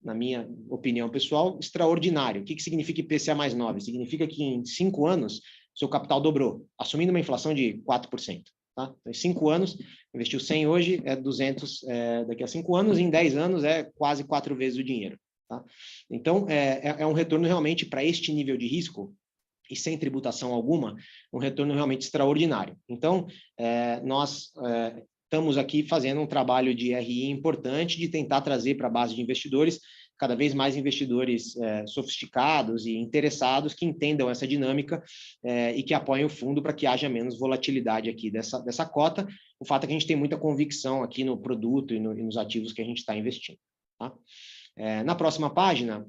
na minha opinião pessoal, extraordinário. O que significa IPCA mais 9? Significa que em 5 anos, seu capital dobrou, assumindo uma inflação de 4%. Tá? Então, em 5 anos, investiu 100 hoje, 200 daqui a 5 anos, e em 10 anos é quase 4 vezes o dinheiro. Tá? Então, é um retorno realmente para este nível de risco, e sem tributação alguma, um retorno realmente extraordinário. Então, nós estamos aqui fazendo um trabalho de RI importante, de tentar trazer para a base de investidores cada vez mais investidores sofisticados e interessados que entendam essa dinâmica e que apoiem o fundo para que haja menos volatilidade aqui dessa cota. O fato é que a gente tem muita convicção aqui no produto e nos ativos que a gente está investindo. Tá? Na próxima página,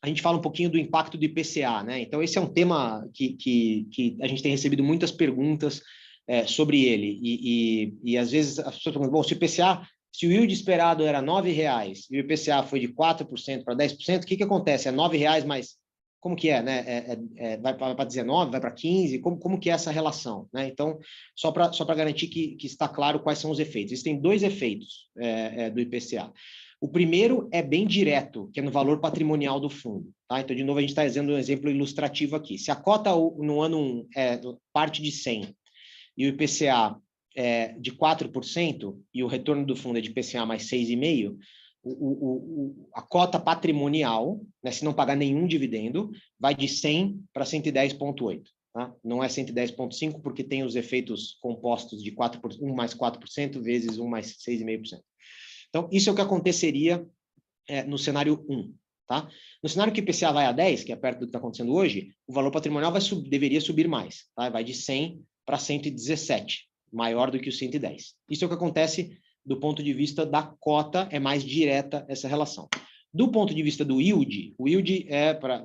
a gente fala um pouquinho do impacto do IPCA. Né? Então, esse é um tema que a gente tem recebido muitas perguntas sobre ele. E às vezes as pessoas perguntam, bom, se o yield esperado era R$ 9,00 e o IPCA foi de 4% para 10%, o que acontece? É R$ 9,00 mais como que é, né? Vai para 19, vai para 15, como que é essa relação, né? Então, só para garantir que está claro quais são os efeitos. Existem dois efeitos do IPCA. O primeiro é bem direto, que é no valor patrimonial do fundo, tá? Então, de novo, a gente está usando um exemplo ilustrativo aqui. Se a cota no ano 1 parte de 100 e o IPCA é de 4% e o retorno do fundo é de IPCA mais 6,5%, a cota patrimonial, né, se não pagar nenhum dividendo, vai de 100 para 110,8%. Tá? Não é 110,5% porque tem os efeitos compostos de 1 mais 4% vezes 1 mais 6,5%. Então, isso é o que aconteceria no cenário 1. Tá? No cenário que o IPCA vai a 10, que é perto do que está acontecendo hoje, o valor patrimonial deveria subir mais. Tá? Vai de 100 para 117, maior do que o 110. Isso é o que acontece do ponto de vista da cota, é mais direta essa relação. Do ponto de vista do yield, o yield é, para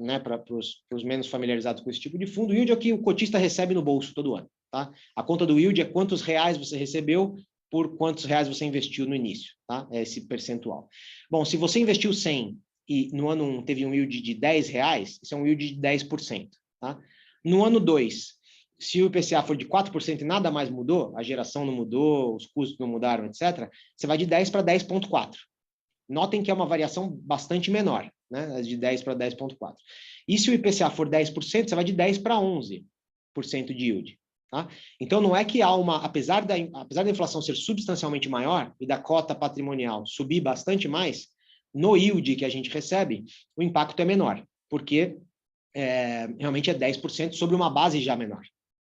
os menos familiarizados com esse tipo de fundo, o yield é o que o cotista recebe no bolso todo ano. Tá? A conta do yield é quantos reais você recebeu por quantos reais você investiu no início. Tá? É esse percentual. Bom, se você investiu 100 e no ano 1 teve um yield de R$10, isso é um yield de 10%. Tá? No ano 2, se o IPCA for de 4% e nada mais mudou, a geração não mudou, os custos não mudaram, etc., você vai de 10 para 10,4%. Notem que é uma variação bastante menor, né? De 10 para 10,4%. E se o IPCA for 10%, você vai de 10 para 11% de yield. Tá? Então, não é que há apesar da inflação ser substancialmente maior e da cota patrimonial subir bastante mais, no yield que a gente recebe, o impacto é menor, porque realmente é 10% sobre uma base já menor.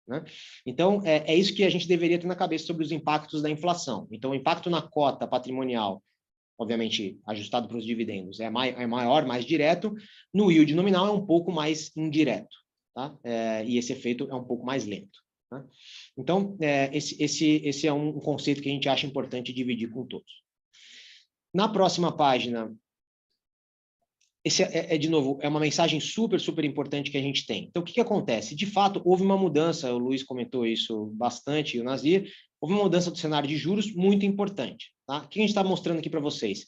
Né? Então, é isso que a gente deveria ter na cabeça sobre os impactos da inflação. Então, o impacto na cota patrimonial, obviamente, ajustado para os dividendos, é maior, mais direto. No yield nominal é um pouco mais indireto. Tá? E esse efeito é um pouco mais lento. Tá? Então, esse é um conceito que a gente acha importante dividir com todos. Na próxima página, esse de novo, é uma mensagem super, super importante que a gente tem. Então, o que acontece? De fato, houve uma mudança, o Luiz comentou isso bastante, e o Nazir, houve uma mudança do cenário de juros muito importante. Tá? O que a gente está mostrando aqui para vocês?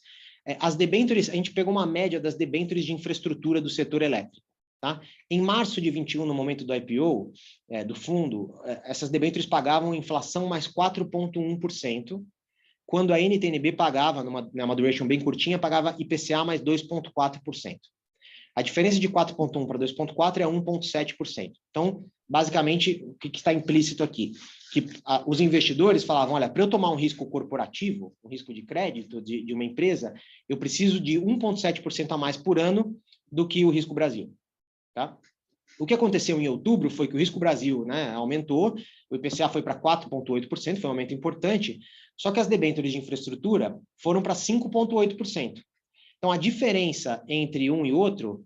As debêntures, a gente pegou uma média das debêntures de infraestrutura do setor elétrico. Tá? Em março de 21, no momento do IPO do fundo, essas debêntures pagavam inflação mais 4,1%, quando a NTNB pagava, numa duration bem curtinha, pagava IPCA mais 2,4%. A diferença de 4,1 para 2,4 é 1,7%. Então, basicamente, o que está implícito aqui? Que os investidores falavam, olha, para eu tomar um risco corporativo, um risco de crédito de uma empresa, eu preciso de 1,7% a mais por ano do que o risco Brasil. Tá? O que aconteceu em outubro foi que o risco Brasil, né, aumentou, o IPCA foi para 4,8%, foi um aumento importante, só que as debêntures de infraestrutura foram para 5,8%. Então, a diferença entre um e outro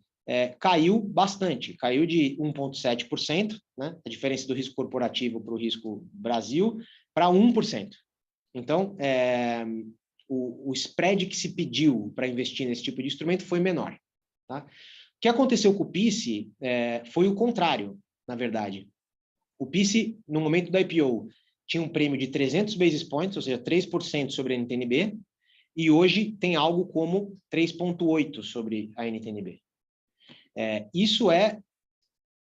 caiu bastante, caiu de 1,7%, né, a diferença do risco corporativo para o risco Brasil, para 1%. Então, o spread que se pediu para investir nesse tipo de instrumento foi menor. Tá? O que aconteceu com o PICE foi o contrário, na verdade. O PICE, no momento da IPO, tinha um prêmio de 300 basis points, ou seja, 3% sobre a NTNB, e hoje tem algo como 3,8% sobre a NTNB. Isso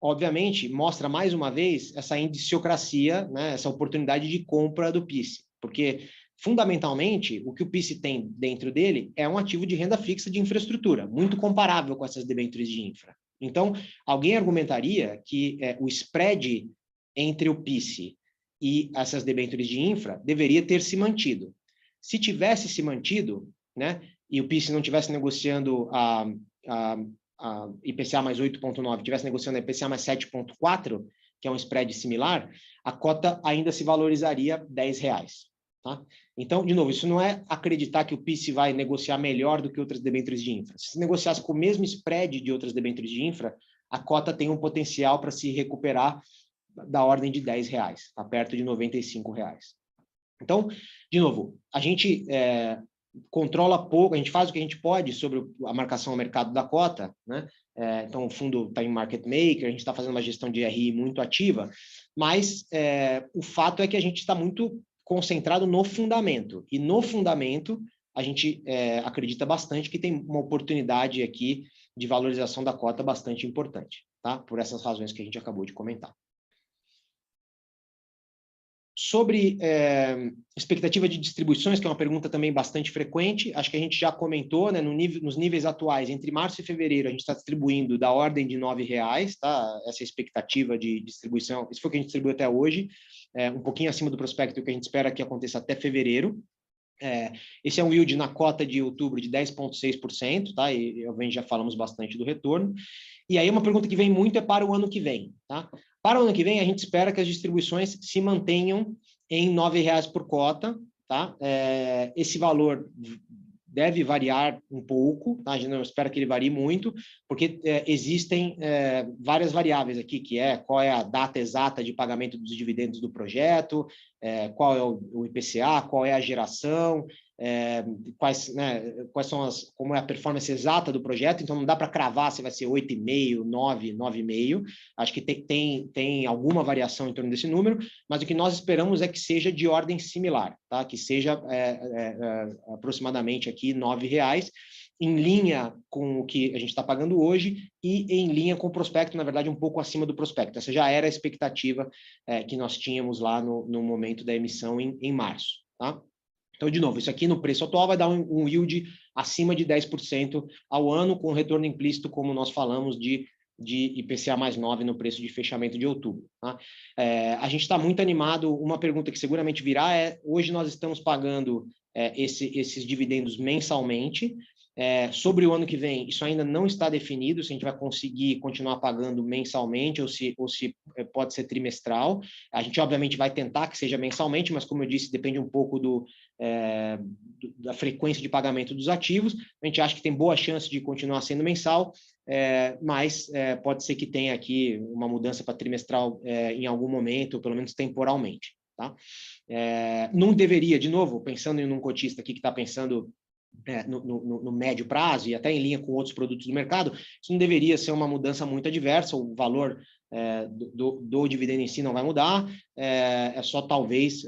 obviamente, mostra mais uma vez essa indiciocracia, né, essa oportunidade de compra do PICE, porque, fundamentalmente, o que o PICE tem dentro dele é um ativo de renda fixa de infraestrutura, muito comparável com essas debêntures de infra. Então, alguém argumentaria que o spread entre o PICE e essas debêntures de infra deveria ter se mantido. Se tivesse se mantido, né, e o PICE não tivesse negociando a IPCA mais 8,9, tivesse negociando a IPCA mais 7,4, que é um spread similar, a cota ainda se valorizaria R$10. Tá? Então, de novo, isso não é acreditar que o PICE vai negociar melhor do que outras debêntures de infra. Se negociasse com o mesmo spread de outras debêntures de infra, a cota tem um potencial para se recuperar da ordem de R$10, está perto de R$95. Então, de novo, a gente controla pouco, a gente faz o que a gente pode sobre a marcação ao mercado da cota, né? Então, o fundo está em market maker, a gente está fazendo uma gestão de RI muito ativa, mas o fato é que a gente está muito concentrado no fundamento, e no fundamento a gente acredita bastante que tem uma oportunidade aqui de valorização da cota bastante importante, tá? Por essas razões que a gente acabou de comentar. Sobre expectativa de distribuições, que é uma pergunta também bastante frequente, acho que a gente já comentou, né, nos níveis atuais, entre março e fevereiro, a gente está distribuindo da ordem de R$9, tá? Essa expectativa de distribuição, isso foi o que a gente distribuiu até hoje, um pouquinho acima do prospecto que a gente espera que aconteça até fevereiro. Esse é um yield na cota de outubro de 10,6%, tá? E obviamente já falamos bastante do retorno. E aí uma pergunta que vem muito é para o ano que vem, tá? Para o ano que vem, a gente espera que as distribuições se mantenham em R$9 por cota, tá? Esse valor deve variar um pouco, tá? A gente não espera que ele varie muito, porque existem várias variáveis aqui, que qual é a data exata de pagamento dos dividendos do projeto, qual é o IPCA, qual é a geração, quais são como é a performance exata do projeto, então não dá para cravar se vai ser 8,5, 9, 9,5, acho que tem alguma variação em torno desse número, mas o que nós esperamos é que seja de ordem similar, tá? Que seja aproximadamente aqui R$9, em linha com o que a gente está pagando hoje e em linha com o prospecto, na verdade, um pouco acima do prospecto. Essa já era a expectativa que nós tínhamos lá no momento da emissão em março, tá? Então, de novo, isso aqui no preço atual vai dar um yield acima de 10% ao ano, com retorno implícito, como nós falamos, de IPCA mais 9 no preço de fechamento de outubro. Tá? A gente está muito animado. Uma pergunta que seguramente virá hoje nós estamos pagando esses dividendos mensalmente. Sobre o ano que vem, isso ainda não está definido, se a gente vai conseguir continuar pagando mensalmente ou se pode ser trimestral. A gente, obviamente, vai tentar que seja mensalmente, mas, como eu disse, depende um pouco da frequência de pagamento dos ativos. A gente acha que tem boa chance de continuar sendo mensal, mas pode ser que tenha aqui uma mudança para trimestral em algum momento, ou pelo menos temporalmente. Tá? Não deveria, de novo, pensando em um cotista aqui que está pensando no médio prazo e até em linha com outros produtos do mercado, isso não deveria ser uma mudança muito adversa, o valor do dividendo em si não vai mudar, é só talvez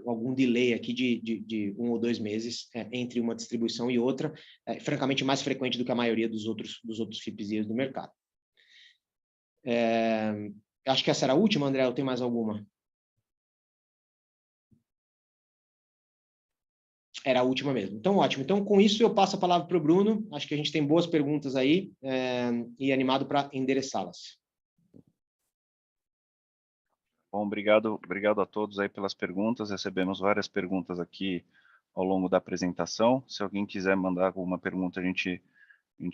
algum delay aqui de 1 ou 2 meses entre uma distribuição e outra, francamente mais frequente do que a maioria dos outros FIPS do mercado. Acho que essa era a última, André, ou tem mais alguma? Era a última mesmo. Então, ótimo. Então, com isso, eu passo a palavra para o Bruno. Acho que a gente tem boas perguntas aí e animado para endereçá-las. Bom, obrigado a todos aí pelas perguntas. Recebemos várias perguntas aqui ao longo da apresentação. Se alguém quiser mandar alguma pergunta, a gente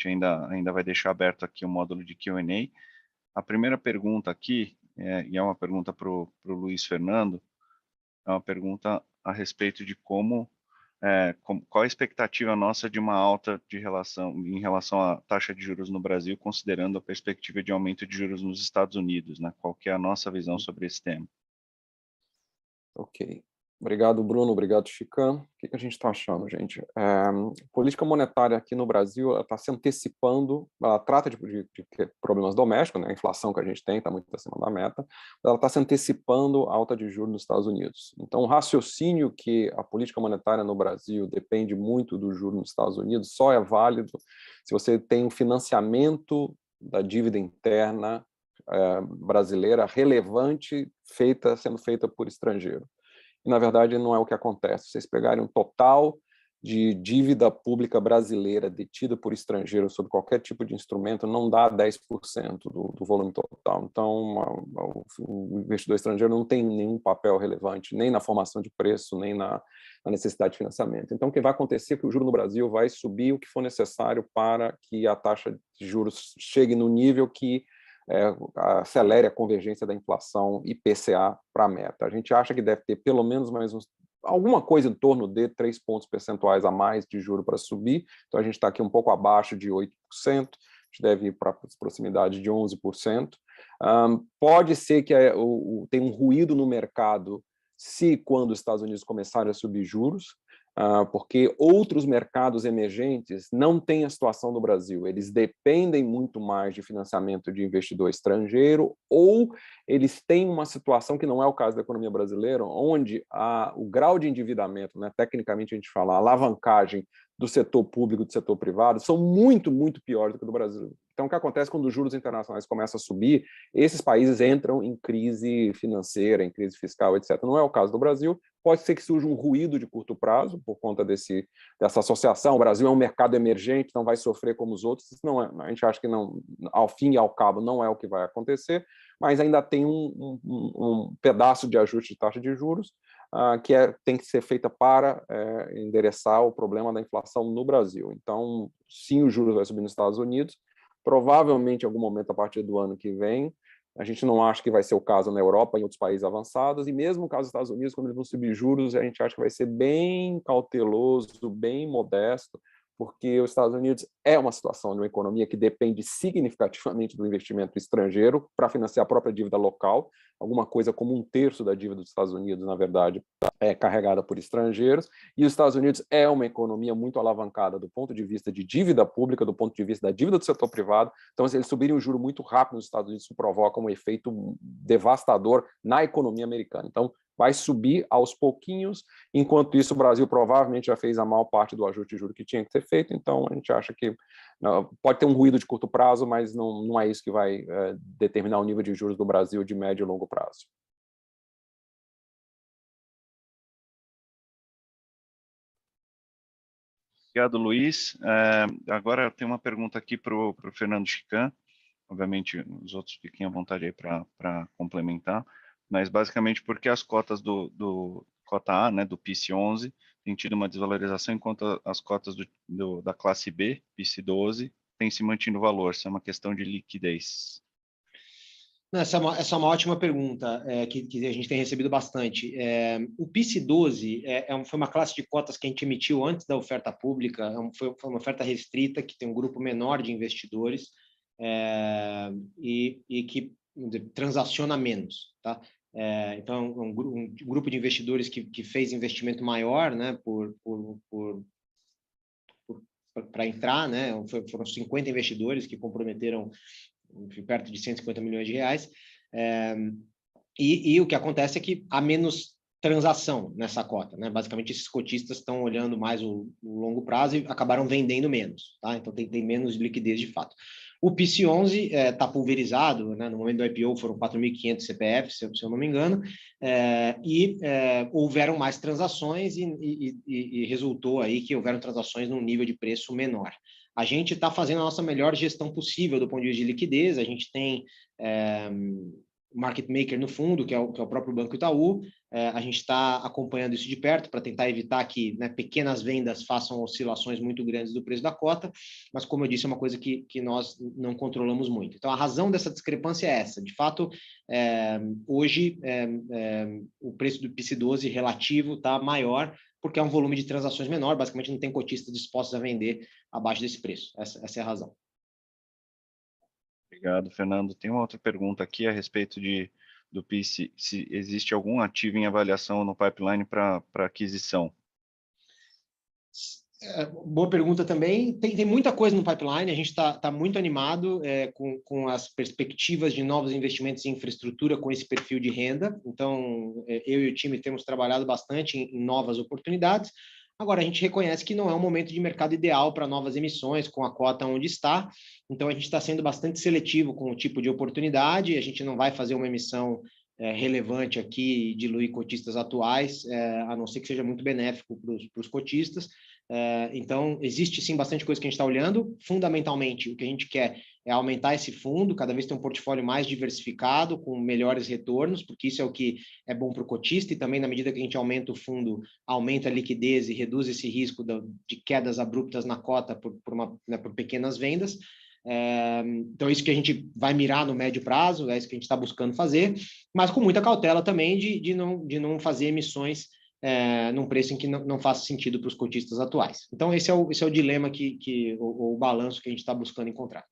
ainda vai deixar aberto aqui o módulo de Q&A. A primeira pergunta aqui, e é uma pergunta para o Luiz Fernando, é uma pergunta a respeito de qual a expectativa nossa de uma alta em relação à taxa de juros no Brasil, considerando a perspectiva de aumento de juros nos Estados Unidos, né? Qual que é a nossa visão sobre esse tema? Ok. Obrigado, Bruno. Obrigado, Chican. O que a gente está achando, gente? Política monetária aqui no Brasil está se antecipando, ela trata de problemas domésticos, né? A inflação que a gente tem está muito acima da meta, mas ela está se antecipando a alta de juros nos Estados Unidos. Então, o raciocínio que a política monetária no Brasil depende muito do juro nos Estados Unidos só é válido se você tem um financiamento da dívida interna brasileira relevante sendo feita por estrangeiro. E, na verdade, não é o que acontece. Vocês pegarem um total de dívida pública brasileira detida por estrangeiro sob qualquer tipo de instrumento, não dá 10% do volume total. Então, o investidor estrangeiro não tem nenhum papel relevante, nem na formação de preço, nem na necessidade de financiamento. Então, o que vai acontecer é que o juro no Brasil vai subir o que for necessário para que a taxa de juros chegue no nível que acelere a convergência da inflação IPCA para a meta. A gente acha que deve ter pelo menos alguma coisa em torno de 3 pontos percentuais a mais de juro para subir, então a gente está aqui um pouco abaixo de 8%, a gente deve ir para as proximidades de 11%. Pode ser que tenha um ruído no mercado se quando os Estados Unidos começarem a subir juros, porque outros mercados emergentes não têm a situação do Brasil. Eles dependem muito mais de financiamento de investidor estrangeiro, ou eles têm uma situação que não é o caso da economia brasileira, onde o grau de endividamento, né, tecnicamente a gente fala, a alavancagem do setor público e do setor privado, são muito, muito piores do que do Brasil. Então, o que acontece quando os juros internacionais começam a subir, esses países entram em crise financeira, em crise fiscal, etc. Não é o caso do Brasil. Pode ser que surja um ruído de curto prazo por conta dessa associação. O Brasil é um mercado emergente, não vai sofrer como os outros. Isso não é, a gente acha que, não, ao fim e ao cabo, não é o que vai acontecer, mas ainda tem um pedaço de ajuste de taxa de juros que tem que ser feita para endereçar o problema da inflação no Brasil. Então, sim, os juros vai subir nos Estados Unidos, provavelmente em algum momento a partir do ano que vem. A gente não acha que vai ser o caso na Europa, em outros países avançados, e mesmo no caso dos Estados Unidos, quando eles vão subir juros, a gente acha que vai ser bem cauteloso, bem modesto, porque os Estados Unidos é uma situação de uma economia que depende significativamente do investimento estrangeiro para financiar a própria dívida local. Alguma coisa como 1/3 da dívida dos Estados Unidos, na verdade, é carregada por estrangeiros, e os Estados Unidos é uma economia muito alavancada do ponto de vista de dívida pública, do ponto de vista da dívida do setor privado. Então, se eles subirem o juro muito rápido nos Estados Unidos, isso provoca um efeito devastador na economia americana. Então, vai subir aos pouquinhos. Enquanto isso, o Brasil provavelmente já fez a maior parte do ajuste de juros que tinha que ser feito, então a gente acha que pode ter um ruído de curto prazo, mas não é isso que vai determinar o nível de juros do Brasil de médio e longo prazo. Obrigado, Luiz. Agora eu tenho uma pergunta aqui para o Fernando Chican. Obviamente, os outros fiquem à vontade aí para complementar, mas basicamente porque as cotas do cota A, né, do PIS 11, têm tido uma desvalorização, enquanto as cotas da classe B, PIS 12, têm se mantido o valor. Isso é uma questão de liquidez. Essa é uma ótima pergunta que a gente tem recebido bastante. O PIS 12 foi uma classe de cotas que a gente emitiu antes da oferta pública, foi uma oferta restrita que tem um grupo menor de investidores e que transaciona menos. Tá? Então, um grupo de investidores que fez investimento maior, né, para entrar, né, foram 50 investidores que comprometeram perto de 150 milhões de reais, e o que acontece é que há menos transação nessa cota, né? Basicamente, esses cotistas estão olhando mais o longo prazo e acabaram vendendo menos, tá? Então, tem menos liquidez de fato. O PIS 11 está pulverizado, né? No momento do IPO foram 4.500 CPFs, se eu não me engano, e houveram mais transações e resultou aí que houveram transações num nível de preço menor. A gente está fazendo a nossa melhor gestão possível do ponto de vista de liquidez, a gente tem market maker no fundo, que é o próprio Banco Itaú, a gente está acompanhando isso de perto para tentar evitar que, né, pequenas vendas façam oscilações muito grandes do preço da cota, mas como eu disse, é uma coisa que nós não controlamos muito. Então, a razão dessa discrepância é essa. De fato, hoje, o preço do PIS 12 relativo está maior, porque é um volume de transações menor, basicamente não tem cotistas dispostos a vender abaixo desse preço. Essa é a razão. Obrigado, Fernando. Tem uma outra pergunta aqui a respeito do PIS, se existe algum ativo em avaliação no pipeline para aquisição. Boa pergunta também. Tem muita coisa no pipeline, a gente está muito animado com as perspectivas de novos investimentos em infraestrutura com esse perfil de renda. Então, eu e o time temos trabalhado bastante em novas oportunidades. Agora, a gente reconhece que não é um momento de mercado ideal para novas emissões, com a cota onde está. Então, a gente está sendo bastante seletivo com o tipo de oportunidade. A gente não vai fazer uma emissão relevante aqui e diluir cotistas atuais, a não ser que seja muito benéfico para os cotistas. Então, existe sim bastante coisa que a gente está olhando. Fundamentalmente, o que a gente quer é aumentar esse fundo, cada vez ter um portfólio mais diversificado, com melhores retornos, porque isso é o que é bom para o cotista, e também, na medida que a gente aumenta o fundo, aumenta a liquidez e reduz esse risco de quedas abruptas na cota por pequenas vendas. Então, é isso que a gente vai mirar no médio prazo, é isso que a gente está buscando fazer, mas com muita cautela também de não fazer emissões num preço em que não faça sentido para os cotistas atuais. Então, esse é o dilema o balanço que a gente está buscando encontrar.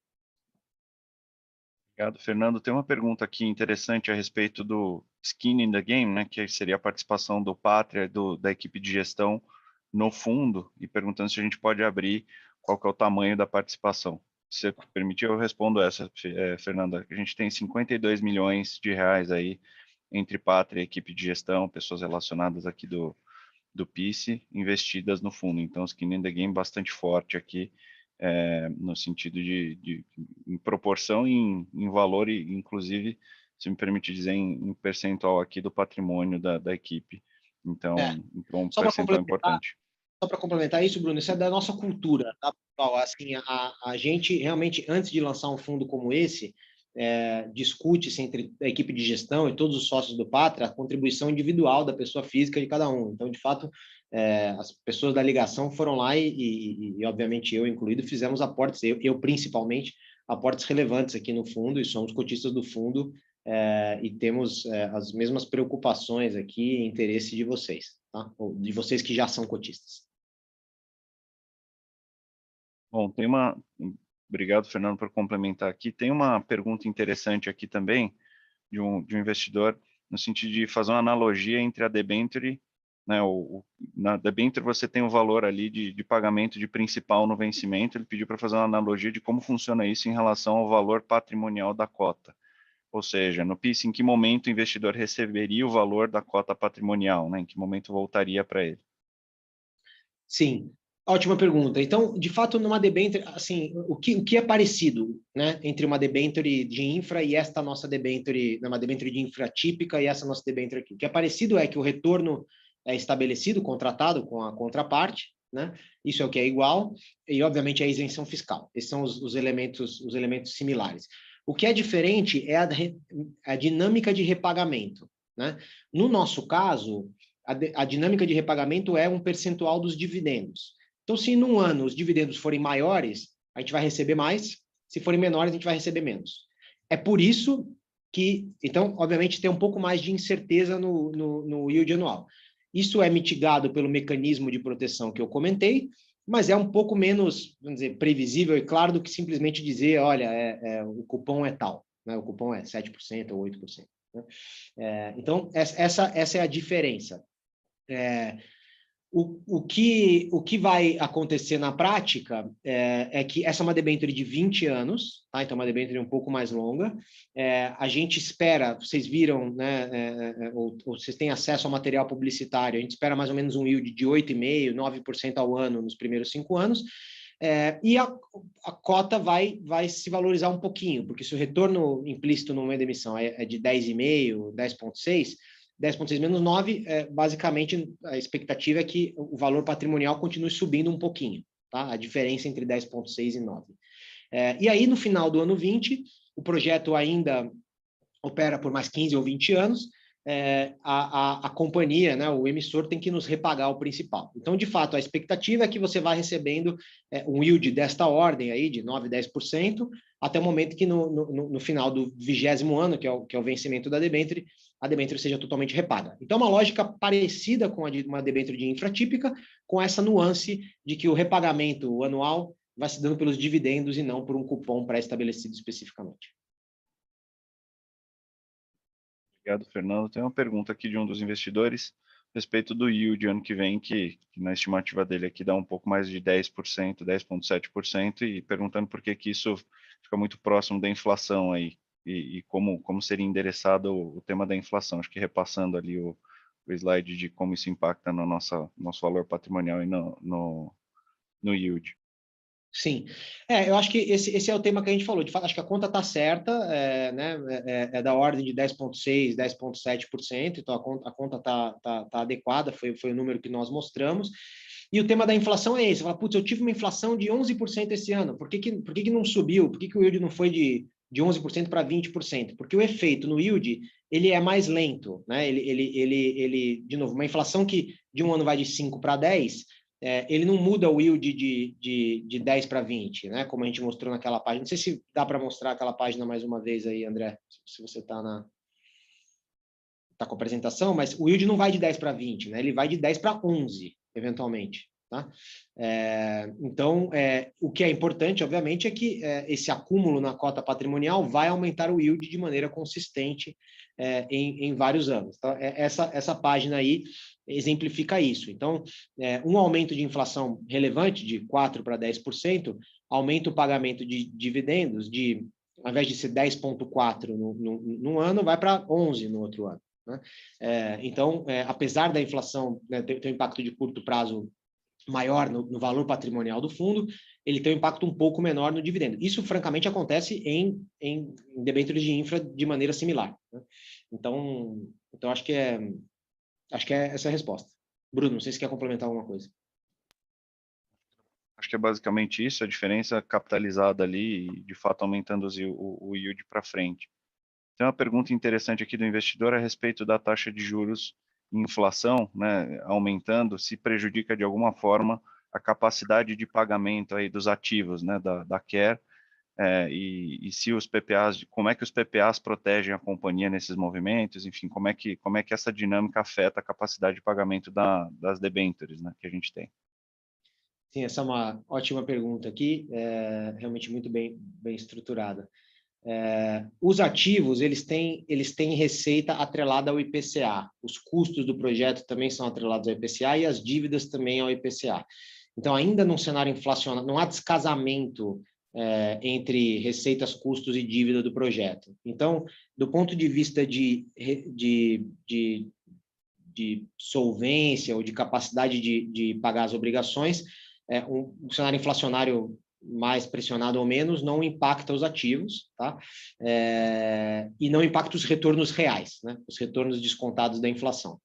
Obrigado, Fernando. Tem uma pergunta aqui interessante a respeito do skin in the game, né, que seria a participação do Pátria, da equipe de gestão no fundo e perguntando se a gente pode abrir qual que é o tamanho da participação. Se você permitir, eu respondo essa, Fernanda. A gente tem 52 milhões de reais aí entre Pátria e equipe de gestão, pessoas relacionadas aqui do PICE, investidas no fundo. Então, skin in the game bastante forte aqui, no sentido em proporção, em valor e, inclusive, se me permite dizer, em percentual aqui do patrimônio da equipe. Então, um percentual importante. Só para complementar isso, Bruno, isso é da nossa cultura, tá, pessoal? Assim, a gente realmente, antes de lançar um fundo como esse, discute-se entre a equipe de gestão e todos os sócios do Pátria a contribuição individual da pessoa física de cada um. Então, de fato, as pessoas da ligação foram lá e obviamente, eu incluído, fizemos aportes, eu principalmente, aportes relevantes aqui no fundo, e somos cotistas do fundo, e temos as mesmas preocupações aqui e interesse de vocês, tá? Ou de vocês que já são cotistas. Bom, obrigado, Fernando, por complementar aqui. Tem uma pergunta interessante aqui também, de um investidor, no sentido de fazer uma analogia entre a debenture, né, na debenture você tem o valor ali de pagamento de principal no vencimento, ele pediu para fazer uma analogia de como funciona isso em relação ao valor patrimonial da cota. Ou seja, no PIS, em que momento o investidor receberia o valor da cota patrimonial, né? Em que momento voltaria para ele? Sim, ótima pergunta. Então, de fato, numa debênture, assim, o que é parecido, né, entre uma debênture de infra e esta nossa debênture, uma debênture de infra típica e essa nossa debênture aqui? O que é parecido é que o retorno é estabelecido, contratado com a contraparte, né? Isso é o que é igual, e obviamente a isenção fiscal. Esses são os elementos similares. O que é diferente é a dinâmica de repagamento, né? No nosso caso, a dinâmica de repagamento é um percentual dos dividendos. Então, se num ano os dividendos forem maiores, a gente vai receber mais, se forem menores, a gente vai receber menos. É por isso que, então, obviamente, tem um pouco mais de incerteza no yield anual. Isso é mitigado pelo mecanismo de proteção que eu comentei, mas é um pouco menos, vamos dizer, previsível e claro do que simplesmente dizer, olha, o cupom é tal, né? O cupom é 7% ou 8%. Né? Então, essa é a diferença. O que vai acontecer na prática é que essa é uma debênture de 20 anos, tá? Então, uma debênture um pouco mais longa. A gente espera, vocês viram, né, ou vocês têm acesso ao material publicitário, a gente espera mais ou menos um yield de 8,5%, 9% ao ano nos primeiros 5 anos, e a cota vai se valorizar um pouquinho, porque se o retorno implícito no momento da emissão é de 10,5%, 10,6%, 10,6 menos 9, basicamente a expectativa é que o valor patrimonial continue subindo um pouquinho, tá? A diferença entre 10,6 e 9. E aí, no final do ano 20, o projeto ainda opera por mais 15 ou 20 anos, a companhia, né, o emissor, tem que nos repagar o principal. Então, de fato, a expectativa é que você vai recebendo um yield desta ordem aí, de 9%, 10%, até o momento que no final do 20º ano, que é o vencimento da debênture, a debênture seja totalmente repaga. Então, uma lógica parecida com uma debênture de infra típica, com essa nuance de que o repagamento anual vai se dando pelos dividendos e não por um cupom pré-estabelecido especificamente. Obrigado, Fernando. Tem uma pergunta aqui de um dos investidores a respeito do yield ano que vem, que na estimativa dele aqui dá um pouco mais de 10%, 10,7%, e perguntando por que isso fica muito próximo da inflação aí, e como seria endereçado o tema da inflação. Acho que repassando ali o slide de como isso impacta no nosso valor patrimonial e no yield. Sim, eu acho que esse é o tema que a gente falou. De fato, acho que a conta está certa, né? Da ordem de 10,6%, 10,7%, então a conta está adequada, foi o número que nós mostramos. E o tema da inflação é esse: fala, putz, eu tive uma inflação de 11% esse ano, por que não subiu? Por que o yield não foi de 11% para 20%? Porque o efeito no yield ele é mais lento, né? Ele, de novo, uma inflação que de um ano vai de 5 para 10%. Ele não muda o yield de 10 para 20, né? Como a gente mostrou naquela página. Não sei se dá para mostrar aquela página mais uma vez aí, André, se você está com a apresentação, mas o yield não vai de 10 para 20, né? Ele vai de 10 para 11, eventualmente. Tá? Então, o que é importante, obviamente, é que esse acúmulo na cota patrimonial vai aumentar o yield de maneira consistente em vários anos. Então, essa página aí exemplifica isso. Então, um aumento de inflação relevante de 4% para 10% aumenta o pagamento de dividendos ao invés de ser 10,4 num ano, vai para 11 no outro ano. Né? Então, apesar da inflação, né, ter um impacto de curto prazo maior no valor patrimonial do fundo, ele tem um impacto um pouco menor no dividendo. Isso, francamente, acontece em debêntures de infra de maneira similar. Né? Então, acho que é essa a resposta. Bruno, não sei se quer complementar alguma coisa. Acho que é basicamente isso, a diferença capitalizada ali e, de fato, aumentando o yield para frente. Tem uma pergunta interessante aqui do investidor a respeito da taxa de juros e inflação, né, aumentando, se prejudica de alguma forma a capacidade de pagamento aí dos ativos, né, da Care, e se os PPAs, como é que os PPAs protegem a companhia nesses movimentos, enfim, como é que essa dinâmica afeta a capacidade de pagamento das debêntures, né, que a gente tem. Sim, essa é uma ótima pergunta aqui, realmente muito bem estruturada. Os ativos, eles têm receita atrelada ao IPCA. Os custos do projeto também são atrelados ao IPCA e as dívidas também ao IPCA. Então, ainda num cenário inflacionário, não há descasamento entre receitas, custos e dívida do projeto. Então, do ponto de vista de solvência ou de capacidade de pagar as obrigações, um cenário inflacionário mais pressionado ou menos não impacta os ativos, tá? E não impacta os retornos reais, né? Os retornos descontados da inflação.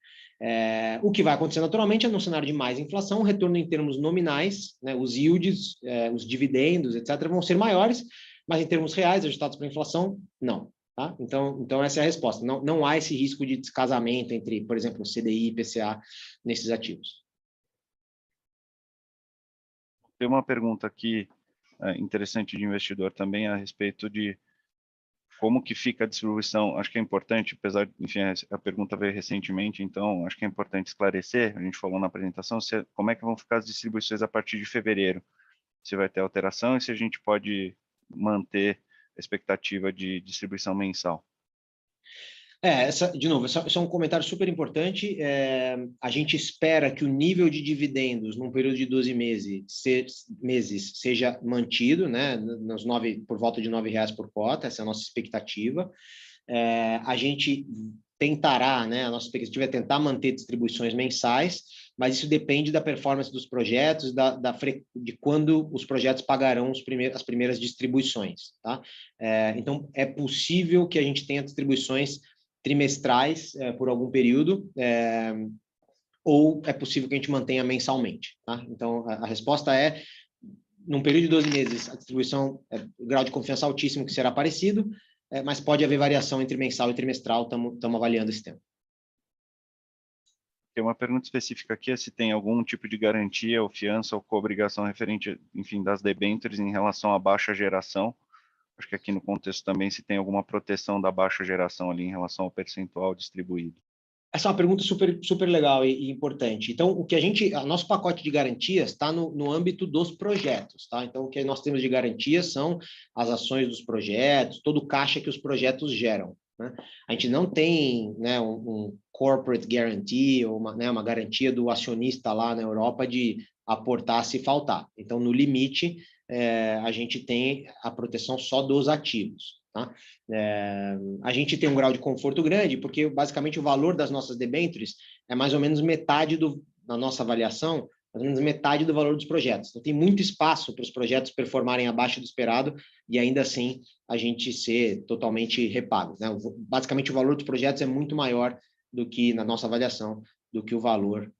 O que vai acontecer naturalmente é, no cenário de mais inflação, o retorno em termos nominais, né? Os yields, os dividendos, etc., vão ser maiores, mas em termos reais, ajustados para a inflação, não. Tá? Então, essa é a resposta. Não há esse risco de descasamento entre, por exemplo, CDI e IPCA nesses ativos. Tem uma pergunta aqui interessante de investidor também a respeito de como que fica a distribuição. Acho que é importante, apesar de, enfim, a pergunta veio recentemente, então acho que é importante esclarecer, a gente falou na apresentação, como é que vão ficar as distribuições a partir de fevereiro, se vai ter alteração e se a gente pode manter a expectativa de distribuição mensal. De novo, esse é um comentário super importante. A gente espera que o nível de dividendos num período de 12 meses seja mantido, né, por volta de R$9 por cota, essa é a nossa expectativa. A gente tentará, né, a nossa expectativa é tentar manter distribuições mensais, mas isso depende da performance dos projetos, de quando os projetos pagarão as primeiras distribuições. Tá? Então, é possível que a gente tenha distribuições trimestrais por algum período, ou é possível que a gente mantenha mensalmente. Tá? Então, a resposta é, num período de 12 meses, a distribuição, o grau de confiança altíssimo que será parecido, mas pode haver variação entre mensal e trimestral, estamos avaliando esse tema. Tem uma pergunta específica aqui, se tem algum tipo de garantia ou fiança ou coobrigação referente, enfim, das debêntures em relação à baixa geração. Acho que aqui no contexto também se tem alguma proteção da baixa geração ali em relação ao percentual distribuído. Essa é uma pergunta super legal e importante. Então, nosso pacote de garantias está no âmbito dos projetos, tá? Então, o que nós temos de garantias são as ações dos projetos, todo o caixa que os projetos geram, né? A gente não tem, né, um corporate guarantee ou uma garantia do acionista lá na Europa de aportar se faltar. Então, no limite, a gente tem a proteção só dos ativos. Tá? A gente tem um grau de conforto grande, porque basicamente o valor das nossas debêntures é mais ou menos metade na nossa avaliação, mais ou menos metade do valor dos projetos. Então, tem muito espaço para os projetos performarem abaixo do esperado e ainda assim a gente ser totalmente repago, né? Basicamente, o valor dos projetos é muito maior do que, na nossa avaliação, do que o valor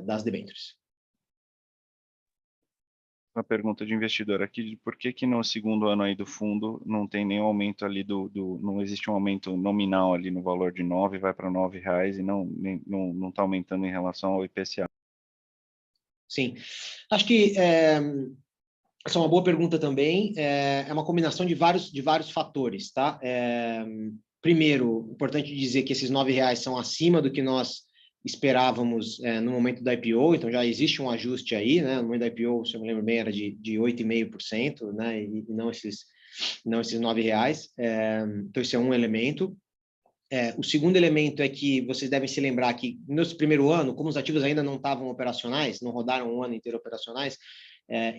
das debêntures. Uma pergunta de investidor aqui, por que no segundo ano aí do fundo não tem nenhum aumento ali não existe um aumento nominal ali no valor de 9, vai para R$9 e não está aumentando em relação ao IPCA? Sim, acho que essa é uma boa pergunta também, é uma combinação de vários fatores, tá? Primeiro, importante dizer que esses R$9 são acima do que nós esperávamos no momento da IPO, então já existe um ajuste aí, né? No momento da IPO, se eu me lembro bem, era de 8,5%, né? E não esses R$9. Então, esse é um elemento. O segundo elemento é que vocês devem se lembrar que, nesse primeiro ano, como os ativos ainda não estavam operacionais, não rodaram um ano inteiro operacionais,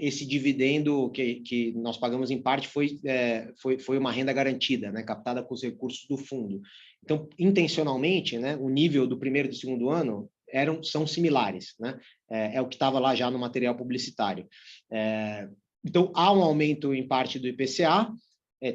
esse dividendo que nós pagamos em parte foi uma renda garantida, né, captada com os recursos do fundo. Então, intencionalmente, né, o nível do primeiro e do segundo ano são similares, né? É o que estava lá já no material publicitário. Então, há um aumento em parte do IPCA,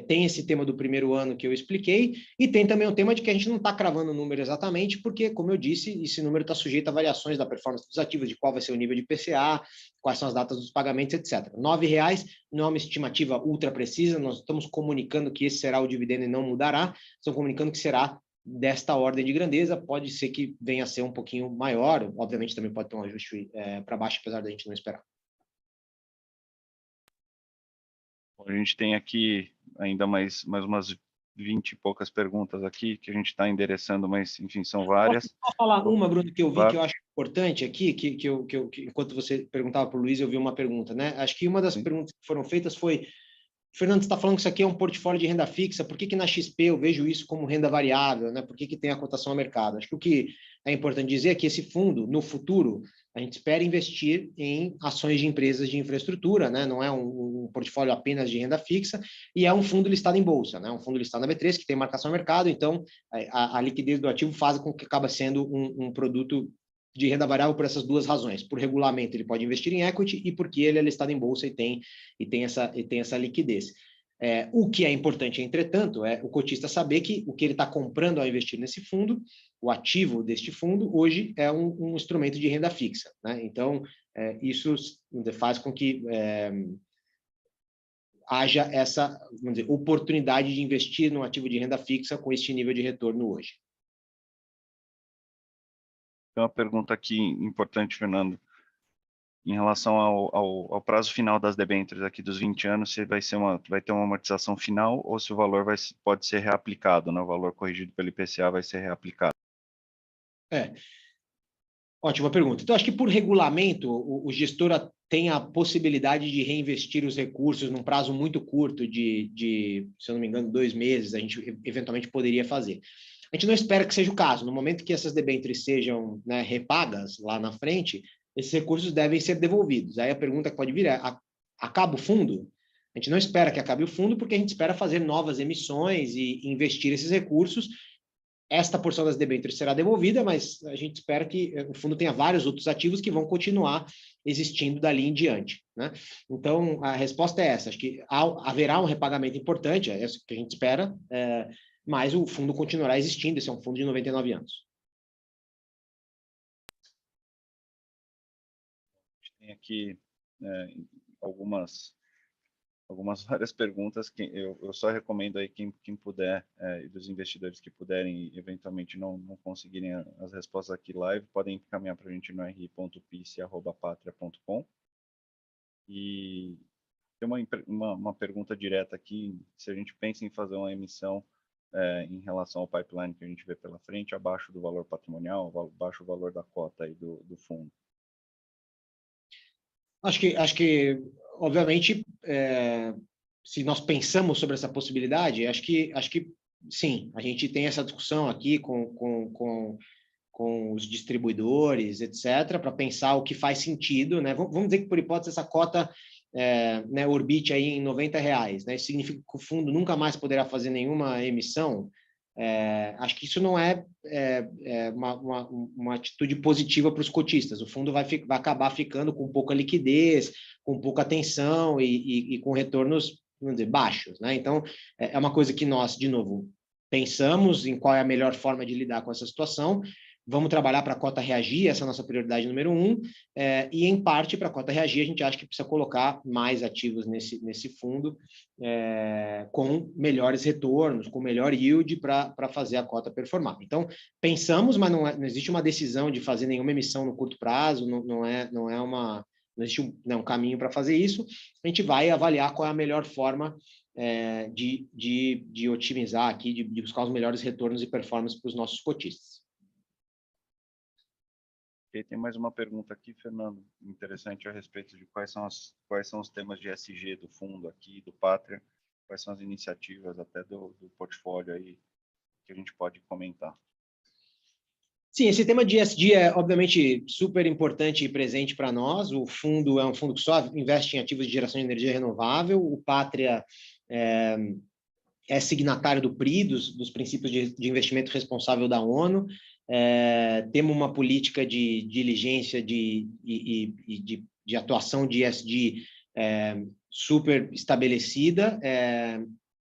tem esse tema do primeiro ano que eu expliquei, e tem também o tema de que a gente não está cravando o número exatamente, porque, como eu disse, esse número está sujeito a variações da performance dos ativos, de qual vai ser o nível de IPCA, quais são as datas dos pagamentos, etc. R$ 9,00 não é uma estimativa ultra precisa, nós estamos comunicando que esse será o dividendo e não mudará, estamos comunicando que será desta ordem de grandeza, pode ser que venha a ser um pouquinho maior, obviamente também pode ter um ajuste para baixo, apesar da gente não esperar. A gente tem aqui ainda mais umas 20 e poucas perguntas aqui que a gente está endereçando, mas, enfim, são várias. Posso falar uma, Bruno, que eu vi, claro, que eu acho importante aqui, que enquanto você perguntava para o Luiz, eu vi uma pergunta, né? Acho que uma das perguntas que foram feitas foi: Fernando, você está falando que isso aqui é um portfólio de renda fixa, por que na XP eu vejo isso como renda variável, né? Por que tem a cotação a mercado? Acho que o que é importante dizer é que esse fundo, no futuro, a gente espera investir em ações de empresas de infraestrutura, né? Não é um portfólio apenas de renda fixa, e é um fundo listado em bolsa, né? Um fundo listado na B3, que tem marcação a mercado, então a liquidez do ativo faz com que acaba sendo um produto de renda variável por essas duas razões. Por regulamento, ele pode investir em equity, e porque ele é listado em bolsa e tem essa liquidez. O que é importante, entretanto, é o cotista saber que o que ele está comprando ao investir nesse fundo, o ativo deste fundo, hoje é um instrumento de renda fixa, né? Então, isso faz com que haja essa, vamos dizer, oportunidade de investir no ativo de renda fixa com este nível de retorno hoje. Tem uma pergunta aqui importante, Fernando, em relação ao prazo final das debêntures aqui dos 20 anos, se vai ter uma amortização final ou se o valor pode ser reaplicado, né? O valor corrigido pelo IPCA vai ser reaplicado. Ótima pergunta. Então, acho que por regulamento, o gestor tem a possibilidade de reinvestir os recursos num prazo muito curto se eu não me engano, 2 meses, a gente eventualmente poderia fazer. A gente não espera que seja o caso. No momento que essas debêntures sejam, né, repagas lá na frente, esses recursos devem ser devolvidos. Aí a pergunta que pode vir é: acaba o fundo? A gente não espera que acabe o fundo, porque a gente espera fazer novas emissões e investir esses recursos. Esta porção das debêntures será devolvida, mas a gente espera que o fundo tenha vários outros ativos que vão continuar existindo dali em diante, né? Então, a resposta é essa. Acho que haverá um repagamento importante, é isso que a gente espera, mas o fundo continuará existindo. Esse é um fundo de 99 anos. A gente tem aqui várias perguntas que eu só recomendo aí quem puder, dos investidores que puderem e eventualmente não conseguirem as respostas aqui live, podem encaminhar para a gente no ri.pice@patria.com. E tem uma pergunta direta aqui: se a gente pensa em fazer uma emissão em relação ao pipeline que a gente vê pela frente, abaixo do valor patrimonial, abaixo do valor da cota aí do fundo. Acho que obviamente, se nós pensamos sobre essa possibilidade, acho que sim, a gente tem essa discussão aqui com os distribuidores, etc., para pensar o que faz sentido, né? Vamos dizer que, por hipótese, essa cota né, orbite aí em R$90, né? Isso significa que o fundo nunca mais poderá fazer nenhuma emissão. Acho que isso não é uma atitude positiva para os cotistas. O fundo vai acabar ficando com pouca liquidez, com pouca atenção e com retornos, vamos dizer, baixos, né? Então, é uma coisa que nós, de novo, pensamos em qual é a melhor forma de lidar com essa situação. Vamos trabalhar para a cota reagir, essa é a nossa prioridade número 1, e em parte para a cota reagir a gente acha que precisa colocar mais ativos nesse fundo, com melhores retornos, com melhor yield para fazer a cota performar. Então, pensamos, mas não existe uma decisão de fazer nenhuma emissão no curto prazo, não existe um caminho para fazer isso. A gente vai avaliar qual é a melhor forma de otimizar aqui, de buscar os melhores retornos e performance para os nossos cotistas. Tem mais uma pergunta aqui, Fernando, interessante a respeito de quais são os temas de ESG do fundo aqui, do Pátria, quais são as iniciativas até do portfólio aí que a gente pode comentar. Sim, esse tema de ESG é, obviamente, super importante e presente para nós. O fundo é um fundo que só investe em ativos de geração de energia renovável. O Pátria é signatário do PRI, dos princípios de investimento responsável da ONU. Temos uma política de diligência de atuação de ESG super estabelecida,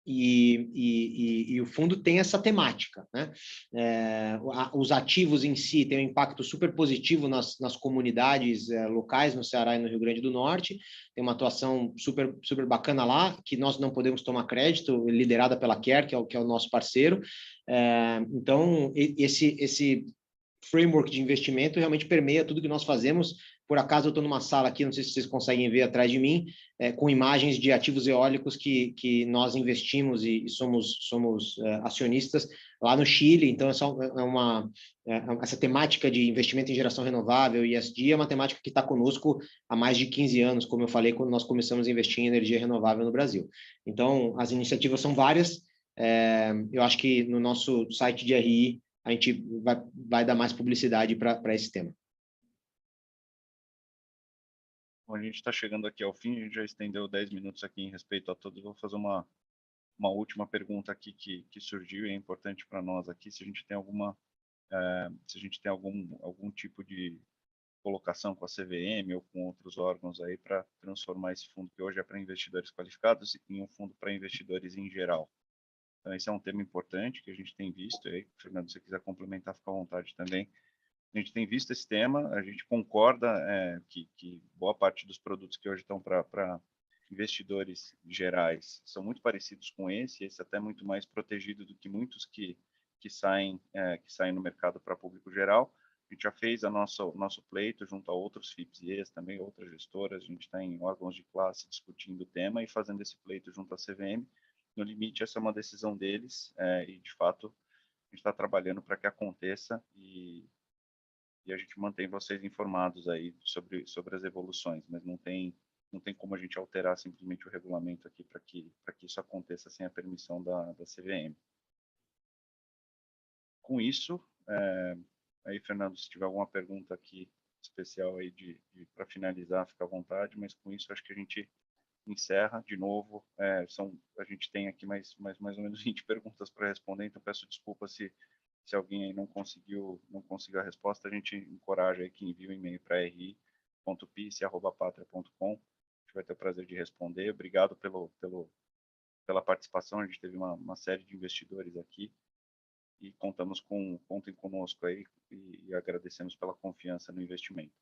e o fundo tem essa temática, né? Os ativos em si têm um impacto super positivo nas comunidades locais, no Ceará e no Rio Grande do Norte. Tem uma atuação super, super bacana lá, que nós não podemos tomar crédito, liderada pela Care, que é o nosso parceiro. Então, esse framework de investimento realmente permeia tudo que nós fazemos. Por acaso, eu estou numa sala aqui, não sei se vocês conseguem ver atrás de mim, com imagens de ativos eólicos que nós investimos e somos acionistas lá no Chile. Então, essa temática de investimento em geração renovável e ESG é uma temática que está conosco há mais de 15 anos, como eu falei, quando nós começamos a investir em energia renovável no Brasil. Então, as iniciativas são várias. Eu acho que no nosso site de RI a gente vai dar mais publicidade para esse tema. Bom, a gente está chegando aqui ao fim, a gente já estendeu 10 minutos aqui em respeito a todos. Vou fazer uma última pergunta aqui que surgiu e é importante para nós aqui, se a gente tem algum tipo de colocação com a CVM ou com outros órgãos aí para transformar esse fundo, que hoje é para investidores qualificados, em um fundo para investidores em geral. Então, esse é um tema importante que a gente tem visto. Aí, Fernando, se você quiser complementar, fica à vontade também. A gente tem visto esse tema, a gente concorda que boa parte dos produtos que hoje estão para investidores gerais são muito parecidos com esse até muito mais protegido do que muitos que saem no mercado para público geral. A gente já fez o nosso pleito junto a outros FIPS e ES, também outras gestoras, a gente está em órgãos de classe discutindo o tema e fazendo esse pleito junto à CVM. No limite, essa é uma decisão deles e, de fato, a gente está trabalhando para que aconteça e a gente mantém vocês informados aí sobre as evoluções, mas não tem como a gente alterar simplesmente o regulamento aqui para que isso aconteça sem a permissão da CVM. Com isso, aí, Fernando, se tiver alguma pergunta aqui especial aí para finalizar, fica à vontade, mas com isso acho que a gente encerra de novo. A gente tem aqui mais ou menos 20 perguntas para responder, então peço desculpa se alguém aí não conseguiu a resposta. A gente encoraja aí que envie um e-mail para ri.pice@patria.com. A gente vai ter o prazer de responder. Obrigado pela participação. A gente teve uma série de investidores aqui e contem conosco aí e agradecemos pela confiança no investimento.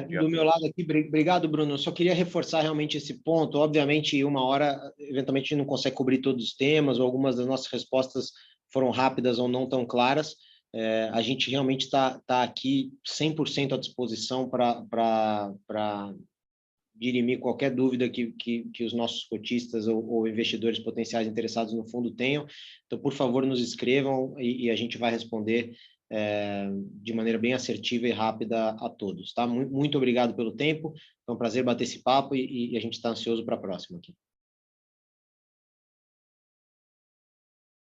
Do meu lado aqui, obrigado, Bruno. Eu só queria reforçar realmente esse ponto. Obviamente, uma hora, eventualmente, a gente não consegue cobrir todos os temas, ou algumas das nossas respostas foram rápidas ou não tão claras. A gente realmente está aqui 100% à disposição para dirimir qualquer dúvida que os nossos cotistas ou investidores potenciais interessados no fundo tenham. Então, por favor, nos escrevam e a gente vai responder de maneira bem assertiva e rápida a todos. Tá? Muito obrigado pelo tempo. Foi um prazer bater esse papo e a gente está ansioso para a próxima aqui.